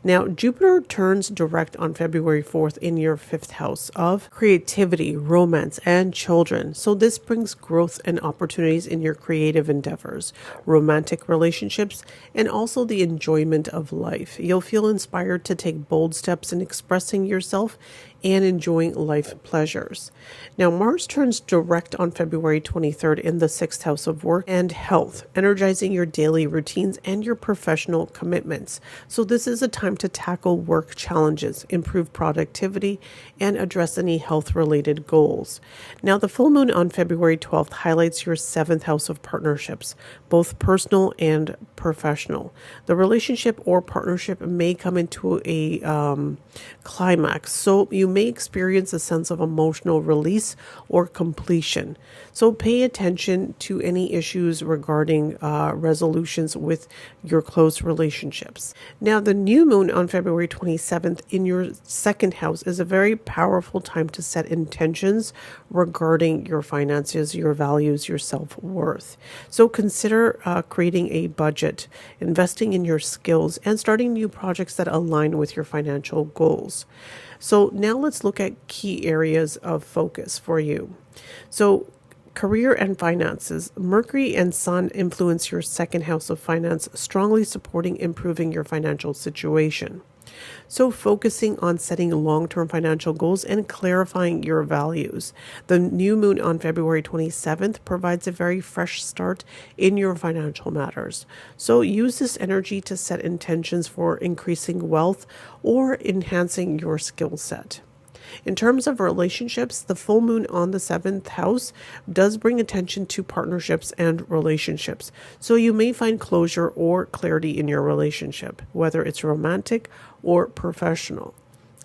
Now, Jupiter turns direct on February 4th in your fifth house of creativity, romance, and children. So this brings growth and opportunities in your creative endeavors, romantic relationships, and also the enjoyment of life. You'll feel inspired to take bold steps in expressing yourself and enjoying life pleasures. Now, Mars turns direct on February 23rd in the sixth house of work and health, energizing your daily routines and your professional commitments. So this is a time to tackle work challenges, improve productivity, and address any health-related goals. Now, the full moon on February 12th highlights your seventh house of partnerships, both personal and professional. The relationship or partnership may come into a climax, so you may experience a sense of emotional release or completion. So pay attention to any issues regarding resolutions with your close relationships. Now, the new moon on February 27th in your second house is a very powerful time to set intentions regarding your finances, your values, your self-worth. So consider creating a budget, investing in your skills, and starting new projects that align with your financial goals. So now let's look at key areas of focus for you. So career and finances. Mercury and Sun influence your second house of finance, strongly supporting improving your financial situation. So focusing on setting long-term financial goals and clarifying your values. The new moon on February 27th provides a very fresh start in your financial matters. So use this energy to set intentions for increasing wealth or enhancing your skill set. In terms of relationships, the full moon on the seventh house does bring attention to partnerships and relationships. So you may find closure or clarity in your relationship, whether it's romantic or professional.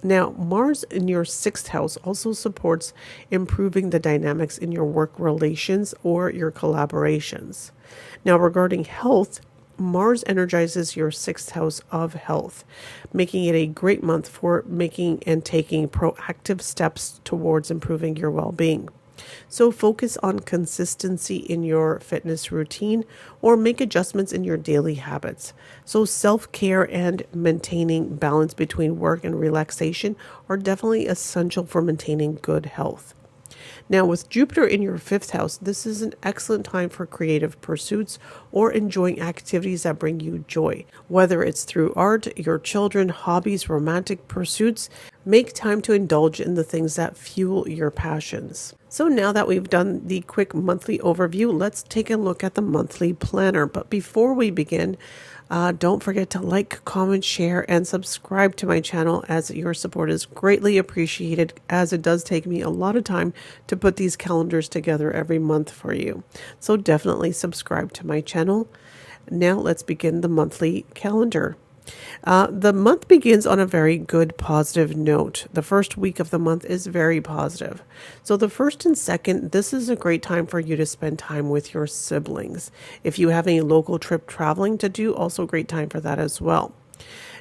Now, Mars in your sixth house also supports improving the dynamics in your work relations or your collaborations. Now, regarding health, Mars energizes your sixth house of health, making it a great month for making and taking proactive steps towards improving your well-being. So focus on consistency in your fitness routine or make adjustments in your daily habits. So self-care and maintaining balance between work and relaxation are definitely essential for maintaining good health. Now, with Jupiter in your fifth house, this is an excellent time for creative pursuits or enjoying activities that bring you joy. Whether it's through art, your children, hobbies, romantic pursuits, make time to indulge in the things that fuel your passions. So now that we've done the quick monthly overview, let's take a look at the monthly planner. But before we begin, don't forget to like, comment, share, and subscribe to my channel, as your support is greatly appreciated, as it does take me a lot of time to put these calendars together every month for you. So definitely subscribe to my channel. Now let's begin the monthly calendar. The month begins on a very good positive note. The first week of the month is very positive. So the first and second, this is a great time for you to spend time with your siblings. If you have any local trip traveling to do, also a great time for that as well.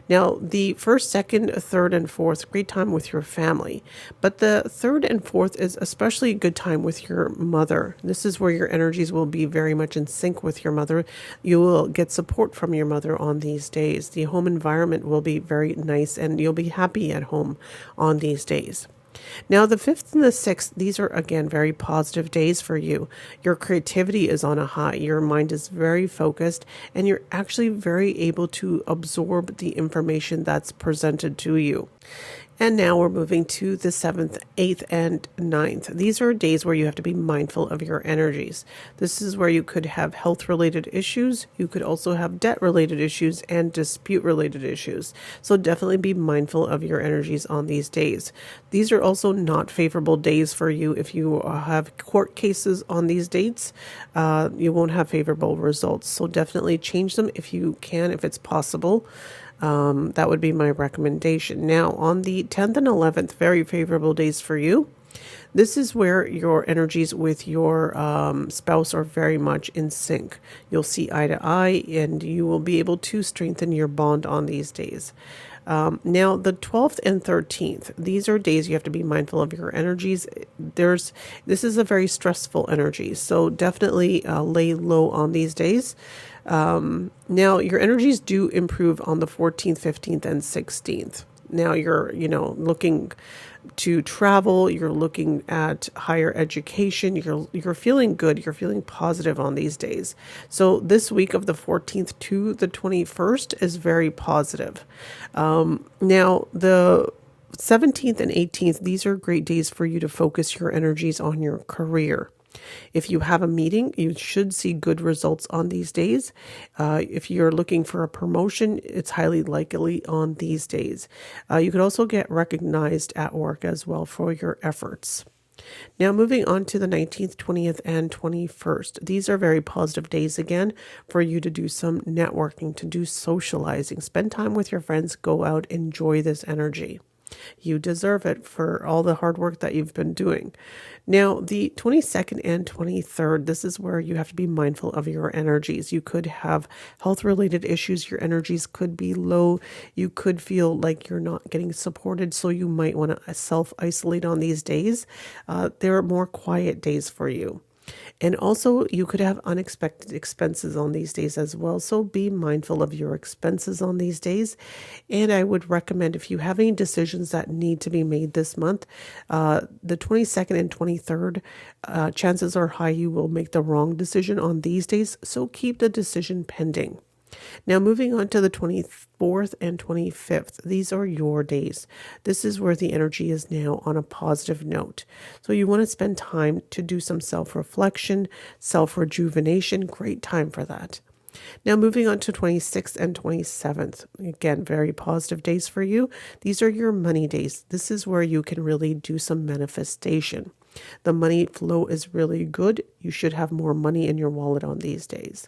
Now, the first, second, third, and fourth, great time with your family. But the third and fourth is especially a good time with your mother. This is where your energies will be very much in sync with your mother. You will get support from your mother on these days. The home environment will be very nice and you'll be happy at home on these days. Now, the 5th and the 6th, these are again very positive days for you. Your creativity is on a high. Your mind is very focused and you're actually very able to absorb the information that's presented to you. And now we're moving to the 7th, 8th, and 9th. These are days where you have to be mindful of your energies. This is where you could have health-related issues. You could also have debt-related issues and dispute-related issues. So definitely be mindful of your energies on these days. These are also not favorable days for you. If you have court cases on these dates, you won't have favorable results. So definitely change them if you can, if it's possible. That would be my recommendation. Now, on the 10th and 11th, very favorable days for you. This is where your energies with your spouse are very much in sync. You'll see eye to eye and you will be able to strengthen your bond on these days. Now, the 12th and 13th, these are days you have to be mindful of your energies. This is a very stressful energy, so definitely lay low on these days. Now, your energies do improve on the 14th, 15th, and 16th. Now you're, looking to travel, you're looking at higher education, you're feeling good, you're feeling positive on these days. So this week of the 14th to the 21st is very positive. Now the 17th and 18th, these are great days for you to focus your energies on your career. If you have a meeting, you should see good results on these days. If you're looking for a promotion, it's highly likely on these days. You could also get recognized at work as well for your efforts. Now, moving on to the 19th, 20th, and 21st. These are very positive days again for you to do some networking, to do socializing, spend time with your friends, go out, enjoy this energy. You deserve it for all the hard work that you've been doing. Now, the 22nd and 23rd, this is where you have to be mindful of your energies. You could have health-related issues. Your energies could be low. You could feel like you're not getting supported, so you might want to self-isolate on these days. There are more quiet days for you. And also, you could have unexpected expenses on these days as well. So be mindful of your expenses on these days. And I would recommend, if you have any decisions that need to be made this month, the 22nd and 23rd, chances are high you will make the wrong decision on these days. So keep the decision pending. Now, moving on to the 24th and 25th, these are your days. This is where the energy is now on a positive note. So you want to spend time to do some self-reflection, self-rejuvenation. Great time for that. Now, moving on to 26th and 27th. Again, very positive days for you. These are your money days. This is where you can really do some manifestation. The money flow is really good. You should have more money in your wallet on these days.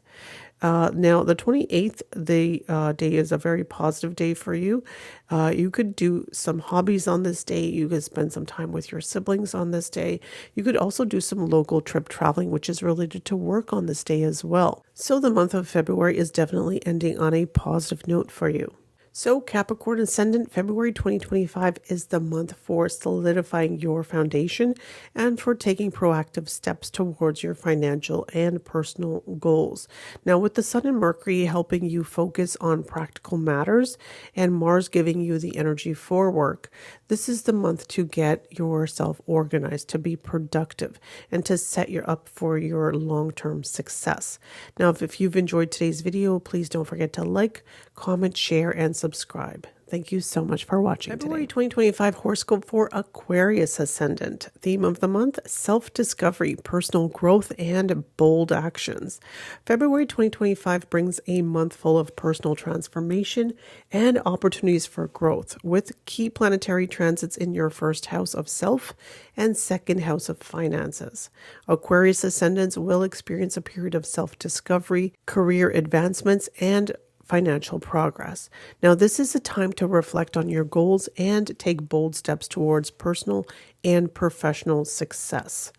Now, the 28th, the day is a very positive day for you. You could do some hobbies on this day. You could spend some time with your siblings on this day. You could also do some local trip traveling, which is related to work on this day as well. So the month of February is definitely ending on a positive note for you. So Capricorn Ascendant, February 2025 is the month for solidifying your foundation and for taking proactive steps towards your financial and personal goals. Now, with the Sun and Mercury helping you focus on practical matters and Mars giving you the energy for work, this is the month to get yourself organized, to be productive, and to set you up for your long-term success. Now, if you've enjoyed today's video, please don't forget to like, comment, share, and subscribe. Thank you so much for watching February 2025 horoscope for Aquarius Ascendant. Theme of the month, self-discovery, personal growth, and bold actions. February 2025 brings a month full of personal transformation and opportunities for growth, with key planetary transits in your first house of self and second house of finances. Aquarius Ascendants will experience a period of self-discovery, career advancements, and financial progress. Now, this is a time to reflect on your goals and take bold steps towards personal and professional success.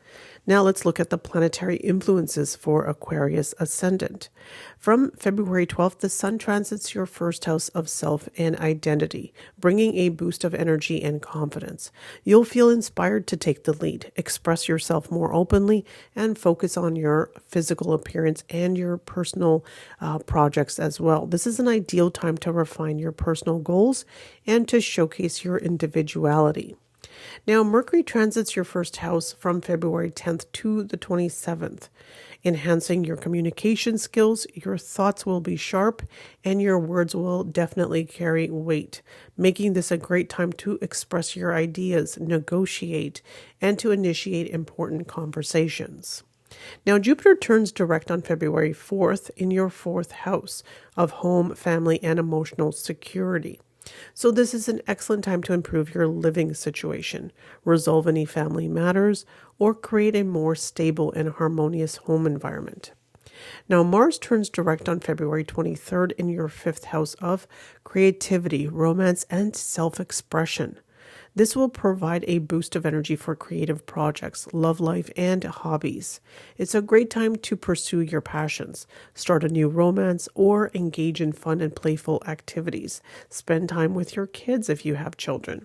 Now let's look at the planetary influences for Aquarius ascendant. From February 12th, the sun transits your first house of self and identity, bringing a boost of energy and confidence. You'll feel inspired to take the lead, express yourself more openly, and focus on your physical appearance and your personal projects as well. This is an ideal time to refine your personal goals and to showcase your individuality. Now, Mercury transits your first house from February 10th to the 27th, enhancing your communication skills. Your thoughts will be sharp and your words will definitely carry weight, making this a great time to express your ideas, negotiate, and to initiate important conversations. Now, Jupiter turns direct on February 4th in your fourth house of home, family, and emotional security. So this is an excellent time to improve your living situation, resolve any family matters, or create a more stable and harmonious home environment. Now, Mars turns direct on February 23rd in your fifth house of creativity, romance, and self-expression. This will provide a boost of energy for creative projects, love life, and hobbies. It's a great time to pursue your passions, start a new romance, or engage in fun and playful activities. Spend time with your kids if you have children.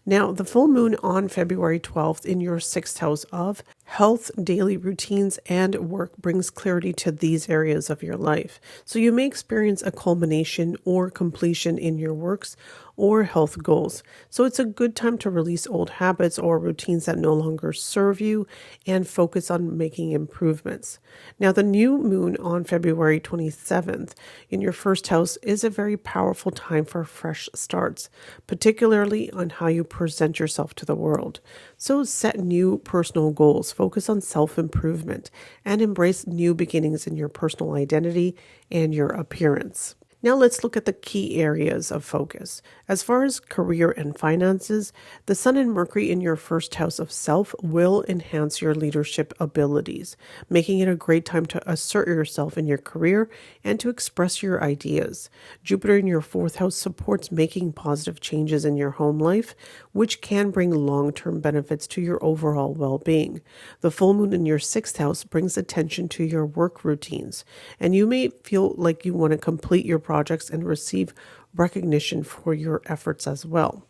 Now, the full moon on February 12th in your sixth house of health, daily routines, and work brings clarity to these areas of your life. So you may experience a culmination or completion in your works or health goals. So it's a good time to release old habits or routines that no longer serve you and focus on making improvements. Now, the new moon on February 27th in your first house is a very powerful time for fresh starts, particularly on how you present yourself to the world. So set new personal goals, focus on self-improvement, and embrace new beginnings in your personal identity and your appearance. Now let's look at the key areas of focus. As far as career and finances, the Sun and Mercury in your first house of self will enhance your leadership abilities, making it a great time to assert yourself in your career and to express your ideas. Jupiter in your fourth house supports making positive changes in your home life, which can bring long-term benefits to your overall well-being. The full moon in your sixth house brings attention to your work routines, and you may feel like you want to complete your projects and receive recognition for your efforts as well.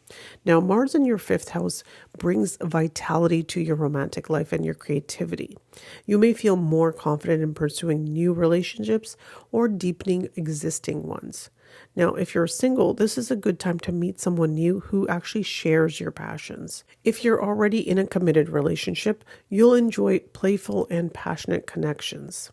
Now, Mars in your fifth house brings vitality to your romantic life and your creativity. You may feel more confident in pursuing new relationships or deepening existing ones. Now, if you're single, this is a good time to meet someone new who actually shares your passions. If you're already in a committed relationship, you'll enjoy playful and passionate connections.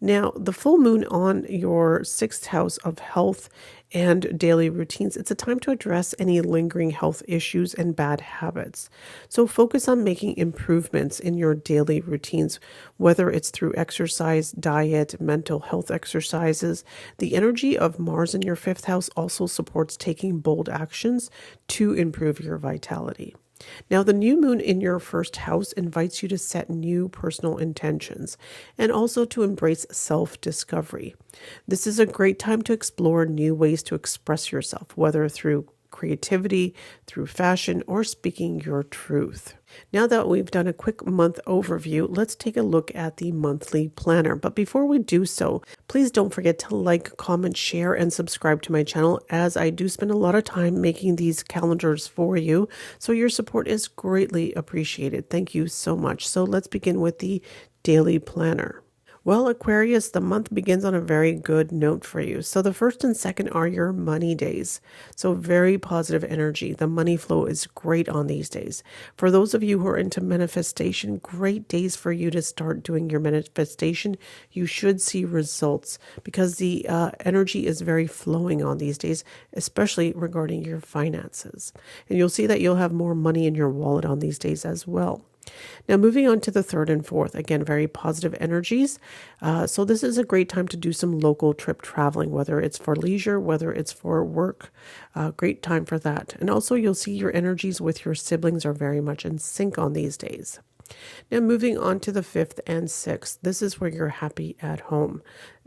Now, the full moon on your sixth house of health and daily routines, it's a time to address any lingering health issues and bad habits. So focus on making improvements in your daily routines, whether it's through exercise, diet, mental health exercises. The energy of Mars in your fifth house also supports taking bold actions to improve your vitality. Now, the new moon in your first house invites you to set new personal intentions and also to embrace self-discovery. This is a great time to explore new ways to express yourself, whether through creativity, through fashion, or speaking your truth. Now that we've done a quick month overview, let's take a look at the monthly planner. But before we do so, please don't forget to like, comment, share, and subscribe to my channel, as I do spend a lot of time making these calendars for you. So your support is greatly appreciated. Thank you so much. So let's begin with the daily planner. Well, Aquarius, the month begins on a very good note for you. So the first and second are your money days. So very positive energy. The money flow is great on these days. For those of you who are into manifestation, great days for you to start doing your manifestation. You should see results because the energy is very flowing on these days, especially regarding your finances. And you'll see that you'll have more money in your wallet on these days as well. Now, moving on to the third and fourth, again, very positive energies. So this is a great time to do some local trip traveling, whether it's for leisure, whether it's for work. Great time for that. And also you'll see your energies with your siblings are very much in sync on these days. Now, moving on to the fifth and sixth, this is where you're happy at home.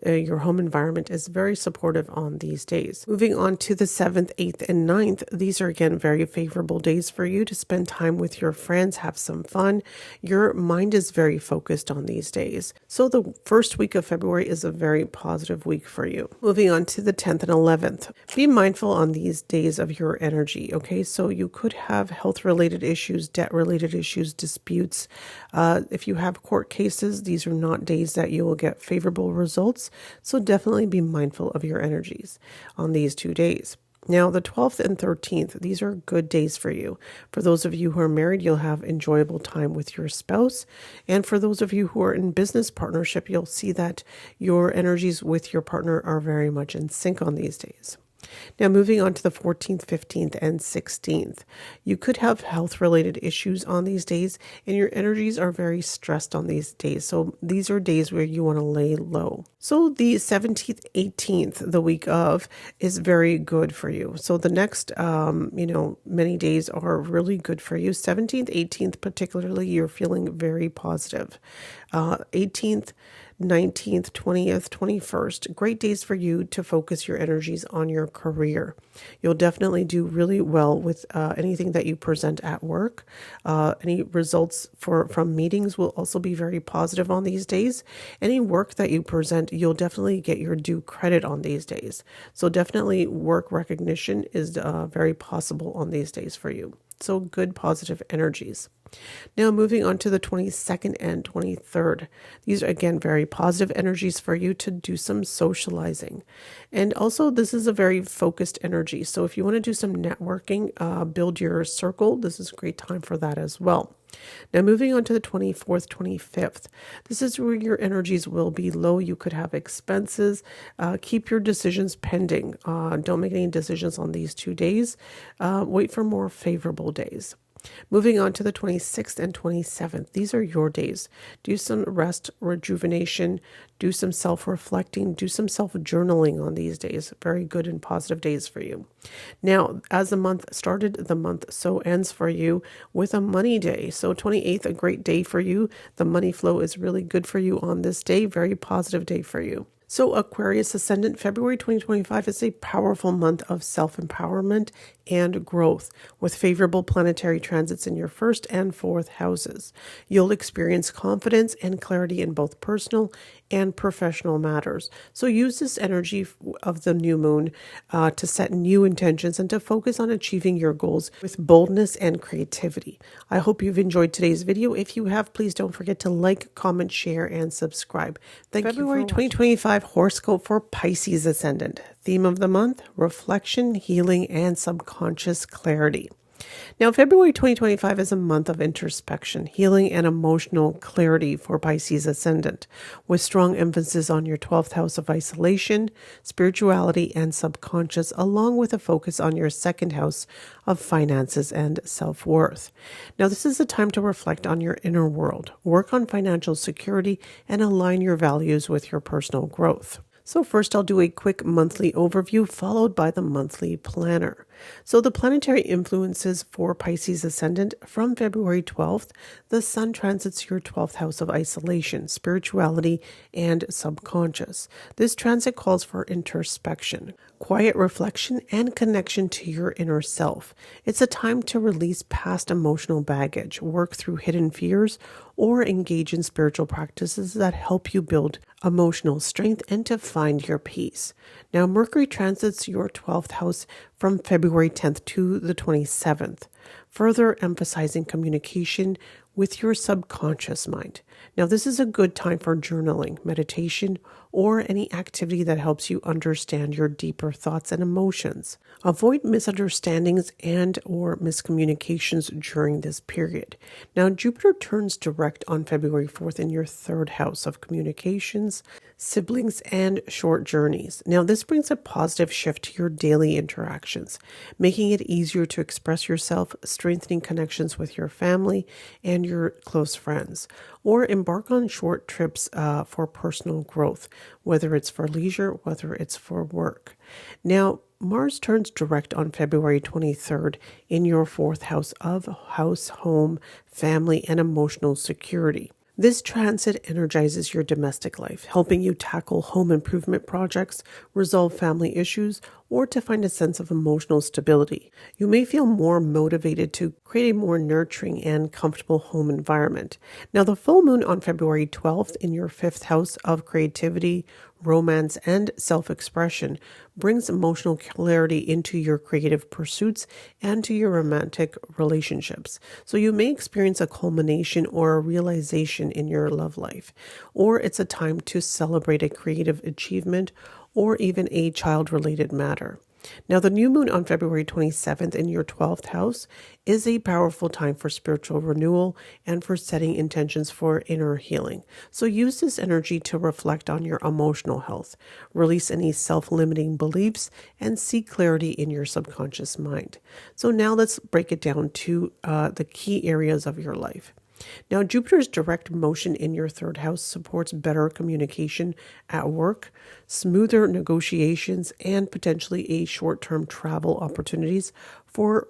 Your home environment is very supportive on these days. Moving on to the 7th, 8th, and 9th, these are again very favorable days for you to spend time with your friends, have some fun. Your mind is very focused on these days. So the first week of February is a very positive week for you. Moving on to the 10th and 11th. Be mindful on these days of your energy, okay? So you could have health-related issues, debt-related issues, disputes. If you have court cases, these are not days that you will get favorable results. So definitely be mindful of your energies on these 2 days. Now, the 12th and 13th, these are good days for you. For those of you who are married, you'll have enjoyable time with your spouse. And for those of you who are in business partnership, you'll see that your energies with your partner are very much in sync on these days. Now, moving on to the 14th, 15th, and 16th. You could have health-related issues on these days, and your energies are very stressed on these days. So these are days where you want to lay low. So the 17th, 18th, the week of, is very good for you. So the next, many days are really good for you. 17th, 18th, particularly, you're feeling very positive. 18th, 19th, 20th, 21st, great days for you to focus your energies on your career. You'll definitely do really well with anything that you present at work. Any results from meetings will also be very positive on these days. Any work that you present, you'll definitely get your due credit on these days. So definitely work recognition is very possible on these days for you. So good positive energies. Now moving on to the 22nd and 23rd. These are again very positive energies for you to do some socializing. And also this is a very focused energy. So if you want to do some networking, build your circle, this is a great time for that as well. Now moving on to the 24th, 25th. This is where your energies will be low. You could have expenses. Keep your decisions pending. Don't make any decisions on these 2 days. Wait for more favorable days. Moving on to the 26th and 27th. These are your days. Do some rest, rejuvenation, do some self-reflecting, do some self-journaling on these days. Very good and positive days for you. Now, as the month started, the month so ends for you with a money day. So 28th, a great day for you. The money flow is really good for you on this day. Very positive day for you. So Aquarius Ascendant, February 2025 is a powerful month of self-empowerment and growth with favorable planetary transits in your 1st and 4th houses. You'll experience confidence and clarity in both personal and professional matters. So use this energy of the new moon to set new intentions and to focus on achieving your goals with boldness and creativity. I hope you've enjoyed today's video. If you have, please don't forget to like, comment, share, and subscribe. Thank you. February 2025 horoscope for Pisces Ascendant. Theme of the month, reflection, healing, and subconscious clarity. Now, February 2025 is a month of introspection, healing, and emotional clarity for Pisces Ascendant, with strong emphasis on your 12th house of isolation, spirituality, and subconscious, along with a focus on your 2nd house of finances and self-worth. Now, this is a time to reflect on your inner world, work on financial security, and align your values with your personal growth. So first I'll do a quick monthly overview followed by the monthly planner. So the planetary influences for Pisces Ascendant from February 12th, the Sun transits your 12th house of isolation, spirituality, and subconscious. This transit calls for introspection, quiet reflection, and connection to your inner self. It's a time to release past emotional baggage, work through hidden fears, or engage in spiritual practices that help you build emotional strength and to find your peace. Now, Mercury transits your 12th house from February 10th to the 27th, further emphasizing communication with your subconscious mind. Now, this is a good time for journaling, meditation, or any activity that helps you understand your deeper thoughts and emotions. Avoid misunderstandings and or miscommunications during this period. Now, Jupiter turns direct on February 4th in your 3rd house of communications, siblings, and short journeys. Now, this brings a positive shift to your daily interactions, making it easier to express yourself, strengthening connections with your family and your close friends, or embark on short trips for personal growth, whether it's for leisure, whether it's for work. Now, Mars turns direct on February 23rd in your 4th house of house, home, family, and emotional security. This transit energizes your domestic life, helping you tackle home improvement projects, resolve family issues, or to find a sense of emotional stability. You may feel more motivated to create a more nurturing and comfortable home environment. Now, the full moon on February 12th in your fifth house of creativity, romance, and self-expression brings emotional clarity into your creative pursuits and to your romantic relationships. So you may experience a culmination or a realization in your love life, or it's a time to celebrate a creative achievement or even a child-related matter. Now, the new moon on February 27th in your 12th house is a powerful time for spiritual renewal and for setting intentions for inner healing. So use this energy to reflect on your emotional health, release any self-limiting beliefs, and seek clarity in your subconscious mind. So now let's break it down to the key areas of your life. Now, Jupiter's direct motion in your third house supports better communication at work, smoother negotiations, and potentially a short-term travel opportunities for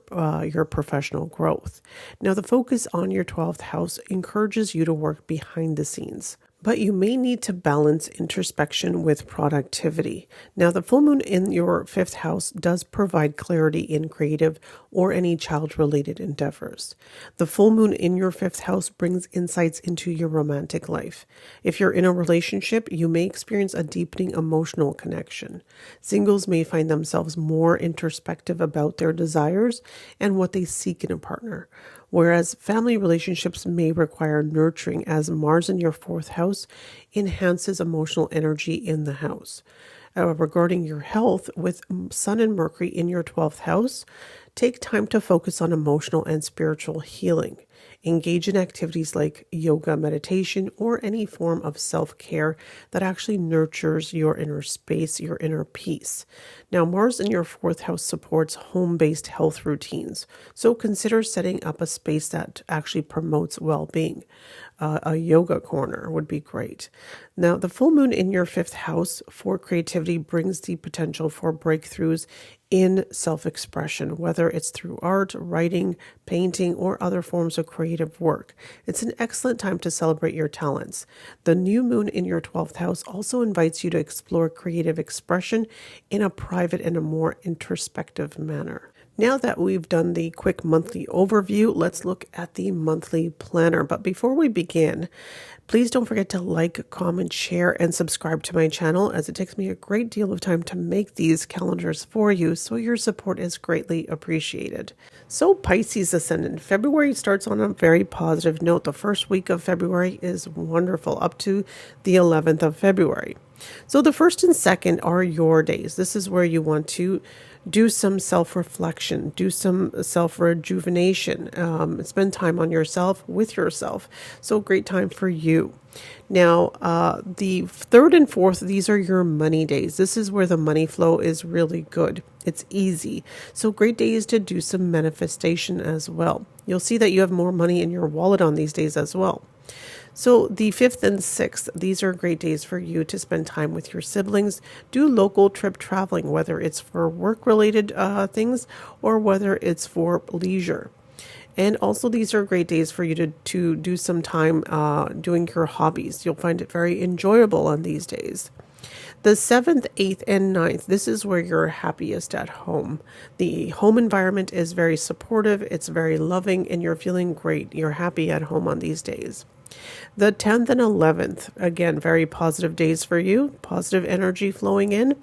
your professional growth. Now, the focus on your 12th house encourages you to work behind the scenes, but you may need to balance introspection with productivity. Now, the full moon in your fifth house does provide clarity in creative or any child-related endeavors. The full moon in your fifth house brings insights into your romantic life. If you're in a relationship, you may experience a deepening emotional connection. Singles may find themselves more introspective about their desires and what they seek in a partner, whereas family relationships may require nurturing as Mars in your fourth house enhances emotional energy in the house. Regarding your health, with Sun and Mercury in your 12th house, take time to focus on emotional and spiritual healing. Engage in activities like yoga, meditation, or any form of self-care that actually nurtures your inner space, your inner peace. Now, Mars in your fourth house supports home-based health routines, so consider setting up a space that actually promotes well-being. A yoga corner would be great. Now, the full moon in your fifth house for creativity brings the potential for breakthroughs in self-expression, whether it's through art, writing, painting, or other forms of creative work. It's an excellent time to celebrate your talents. The new moon in your 12th house also invites you to explore creative expression in a private and a more introspective manner. Now that we've done the quick monthly overview, let's look at the monthly planner. But before we begin, please don't forget to like, comment, share, and subscribe to my channel, as it takes me a great deal of time to make these calendars for you, so your support is greatly appreciated. So Pisces Ascendant, February starts on a very positive note. The first week of February is wonderful, up to the 11th of February. So the 1st and 2nd are your days. This is where you want to do some self-reflection, do some self-rejuvenation, spend time on yourself, with yourself. So great time for you. Now, the 3rd and 4th, these are your money days. This is where the money flow is really good. It's easy. So great days to do some manifestation as well. You'll see that you have more money in your wallet on these days as well. So the 5th and 6th, these are great days for you to spend time with your siblings, do local trip traveling, whether it's for work-related things or whether it's for leisure. And also these are great days for you to do some time doing your hobbies. You'll find it very enjoyable on these days. The 7th, 8th, and 9th, this is where you're happiest at home. The home environment is very supportive, it's very loving, and you're feeling great. You're happy at home on these days. The 10th and 11th, again, very positive days for you, positive energy flowing in.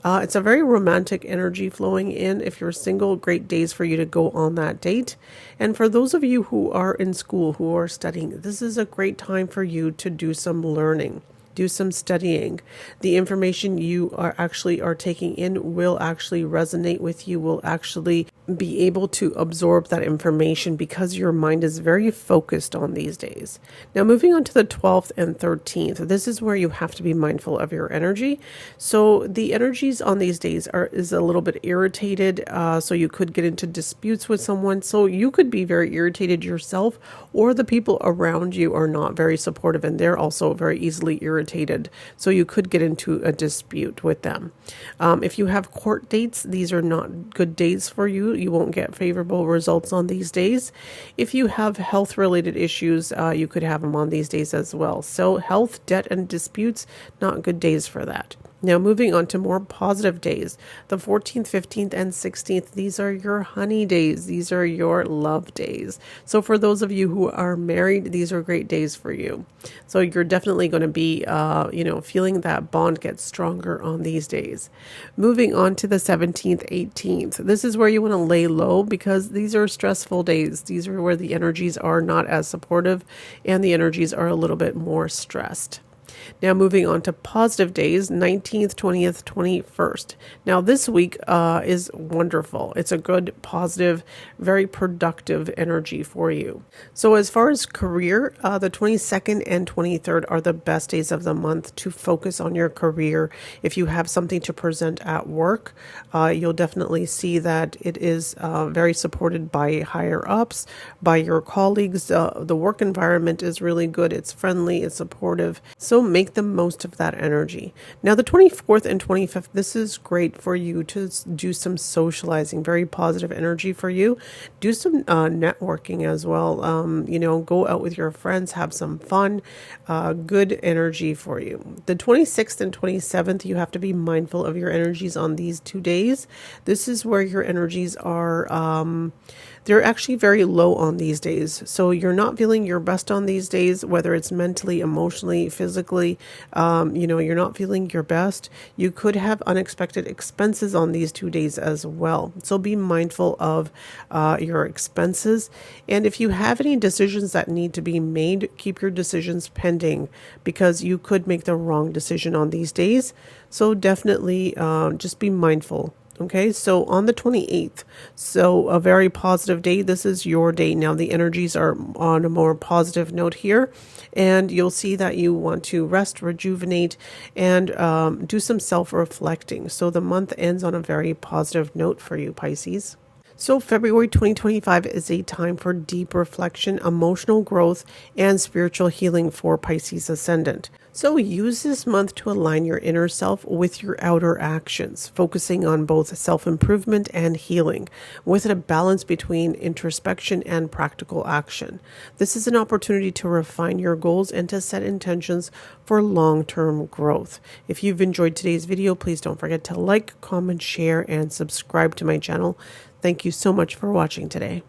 It's a very romantic energy flowing in. If you're single, great days for you to go on that date. And for those of you who are in school, who are studying, this is a great time for you to do some learning. Do some studying. The information you are taking in will actually resonate with you, will actually be able to absorb that information because your mind is very focused on these days. Now, moving on to the 12th and 13th, this is where you have to be mindful of your energy. So the energies on these days is a little bit irritated. So you could get into disputes with someone. So you could be very irritated yourself, or the people around you are not very supportive and they're also very easily irritated. So you could get into a dispute with them. If you have court dates, these are not good days for you. you won't get favorable results on these days. If you have health related issues, you could have them on these days as well. So health, debt, and disputes, not good days for that. Now, moving on to more positive days, the 14th, 15th, and 16th, these are your honey days. These are your love days. So for those of you who are married, these are great days for you. So you're definitely going to be, feeling that bond get stronger on these days. Moving on to the 17th, 18th. This is where you want to lay low because these are stressful days. These are where the energies are not as supportive and the energies are a little bit more stressed. Now, moving on to positive days, 19th, 20th, 21st. Now, this week is wonderful. It's a good, positive, very productive energy for you. So as far as career, the 22nd and 23rd are the best days of the month to focus on your career. If you have something to present at work, you'll definitely see that it is very supported by higher ups, by your colleagues. The work environment is really good. It's friendly, it's supportive. So make the most of that energy. Now, the 24th and 25th, this is great for you to do some socializing, very positive energy for you. Do some networking as well. Go out with your friends, have some fun, good energy for you. The 26th and 27th, you have to be mindful of your energies on these 2 days. This is where your energies are, they're actually very low on these days. So you're not feeling your best on these days, whether it's mentally, emotionally, physically, you're not feeling your best. You could have unexpected expenses on these 2 days as well. So be mindful of your expenses. And if you have any decisions that need to be made, keep your decisions pending because you could make the wrong decision on these days. So definitely just be mindful. Okay, so on the 28th, so a very positive day. This is your day. Now the energies are on a more positive note here, and you'll see that you want to rest, rejuvenate, and do some self-reflecting. So the month ends on a very positive note for you, Pisces. So February 2025 is a time for deep reflection, emotional growth, and spiritual healing for Pisces Ascendant. So use this month to align your inner self with your outer actions, focusing on both self-improvement and healing, with a balance between introspection and practical action. This is an opportunity to refine your goals and to set intentions for long-term growth. If you've enjoyed today's video, please don't forget to like, comment, share, and subscribe to my channel. Thank you so much for watching today.